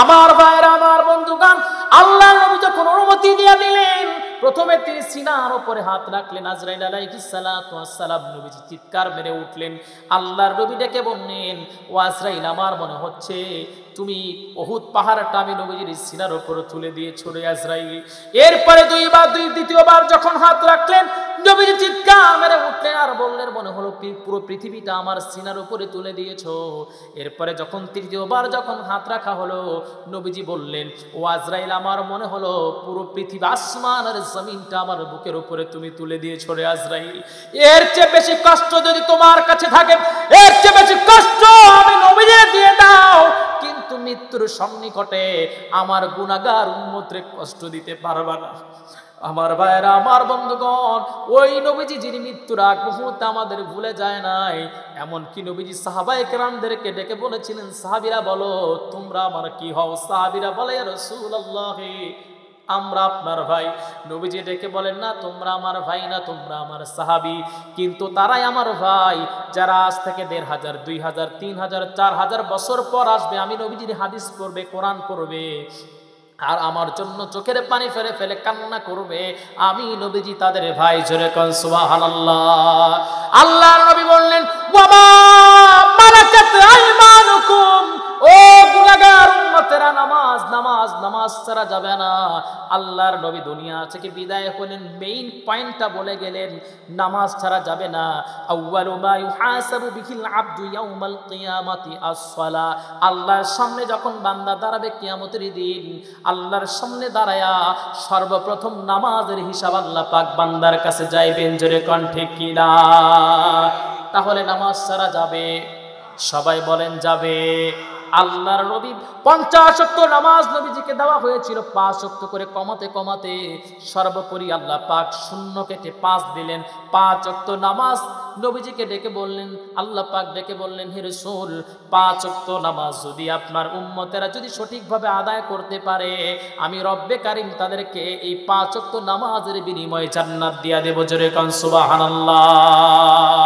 আমার ভাইরা, আমার বন্ধুগণ, আল্লাহর নবী যখন অনুমতি দিয়ে দিলেন, প্রথমে তিনি সিনার উপরে হাত রাখলেন। আজরাইল আলাইহিস সালাতু ওয়াস সালাম নবীজি চিৎকার মেরে উঠলেন। আল্লাহর নবী ডেকে বললেন, ও আজরাইল, আমার মনে হচ্ছে তুমি উহুদ পাহাড়টা আমি নবীজির সিনার উপরে তুলে দিয়েছো রে আজরাইল। এরপরে দ্বিতীয়বার যখন হাত রাখলেন, নবীজি চিৎকার মেরে উঠলেন আর বললেন, মনে হলো পুরো পৃথিবীটা আমার সিনার উপরে তুলে দিয়েছো। এরপরে যখন তৃতীয়বার যখন হাত রাখা হলো, নবীজি বললেন, ও আজরাইল, আমার মনে হলো পুরো পৃথিবী, আসমান আর জমিনটা আমার বুকের উপরে তুমি তুলে দিয়েছো রে আজরাইল। এর চেয়ে বেশি কষ্ট যদি তোমার কাছে থাকে, এর চেয়ে বেশি কষ্ট আমি নবীজি দিয়ে দাও, কিন্তু মৃত্যুর সন্নিকটে আমার গুনাহগার উম্মতরে কষ্ট দিতে পারবা না। আমার ভাইরা, আমার বন্ধুগণ, ওই নবীজি যিনি মৃত্যুর আগ মুহূর্তে আমাদের ভুলে যায় নাই, এমনকি নবীজি সাহাবায়ে কেরামদেরকে ডেকে বলেছিলেন, সাহাবীরা বলো তোমরা আমার কি হও? সাহাবীরা বলে, ইয়া রাসূলুল্লাহ, আমরা আপনার ভাই। নবীজি ডেকে বলেন, না, তোমরা আমার ভাই না, তোমরা আমার সাহাবী। কিন্তু তারাই আমার ভাই যারা আজ থেকে ১৫০০, ২০০০, ৩০০০, ৪০০০ বছর পর আসবে, আমি নবীজির হাদিস পড়বে, কোরআন পড়বে, আর আমার জন্য চোখের পানি ফেলে ফেলে কান্না করবে, আমি নবীজি তাদের ভাই। জোরে কোন সুবহানাল্লাহ। আল্লাহর নবী বললেন, ওয়ামা মালাকাত আইমানুকুম, ও গুনাহগার উম্মতেরা, নামাজ নামাজ নামাজ ছাড়া যাবে না। আল্লাহর নবী দুনিয়া থেকে বিদায় হলেন, মেইন পয়েন্টটা বলে গেলেন, নামাজ ছাড়া যাবে না। আউয়ালু মা ইউহাসাবু বিহিল আবদু ইয়াউমাল কিয়ামাতি আস-সালাহ। আল্লাহর সামনে যখন বান্দা দাঁড়াবে কিয়ামতের দিন, আল্লাহর সামনে দাঁড়ায়া সর্বপ্রথম নামাজের হিসাব আল্লাহ পাক বান্দার কাছে যাইবেন। জোরে কোন ঠিক কিনা? তাহলে নামাজ ছাড়া যাবে? সবাই বলেন যাবে। আল্লাহর নবী 50 ওয়াক্ত নামাজ নবীজিকে দেওয়া হয়েছিল, 5 ওয়াক্ত করে কমাতে কমাতে সর্বোপরি আল্লাহ পাক শূন্য কেটে 5 দিলেন। 5 ওয়াক্ত নামাজ নবীজিকে ডেকে বললেন, আল্লাহ পাক ডেকে বললেন, হে রাসূল, 5 ওয়াক্ত নামাজ যদি আপনার উম্মতেরা যদি সঠিকভাবে আদায় করতে পারে, আমি রব্বে কারীম তাদেরকে এই 5 ওয়াক্ত নামাজের বিনিময়ে জান্নাত দিয়া দেব। জোরে কোন সুবহানাল্লাহ।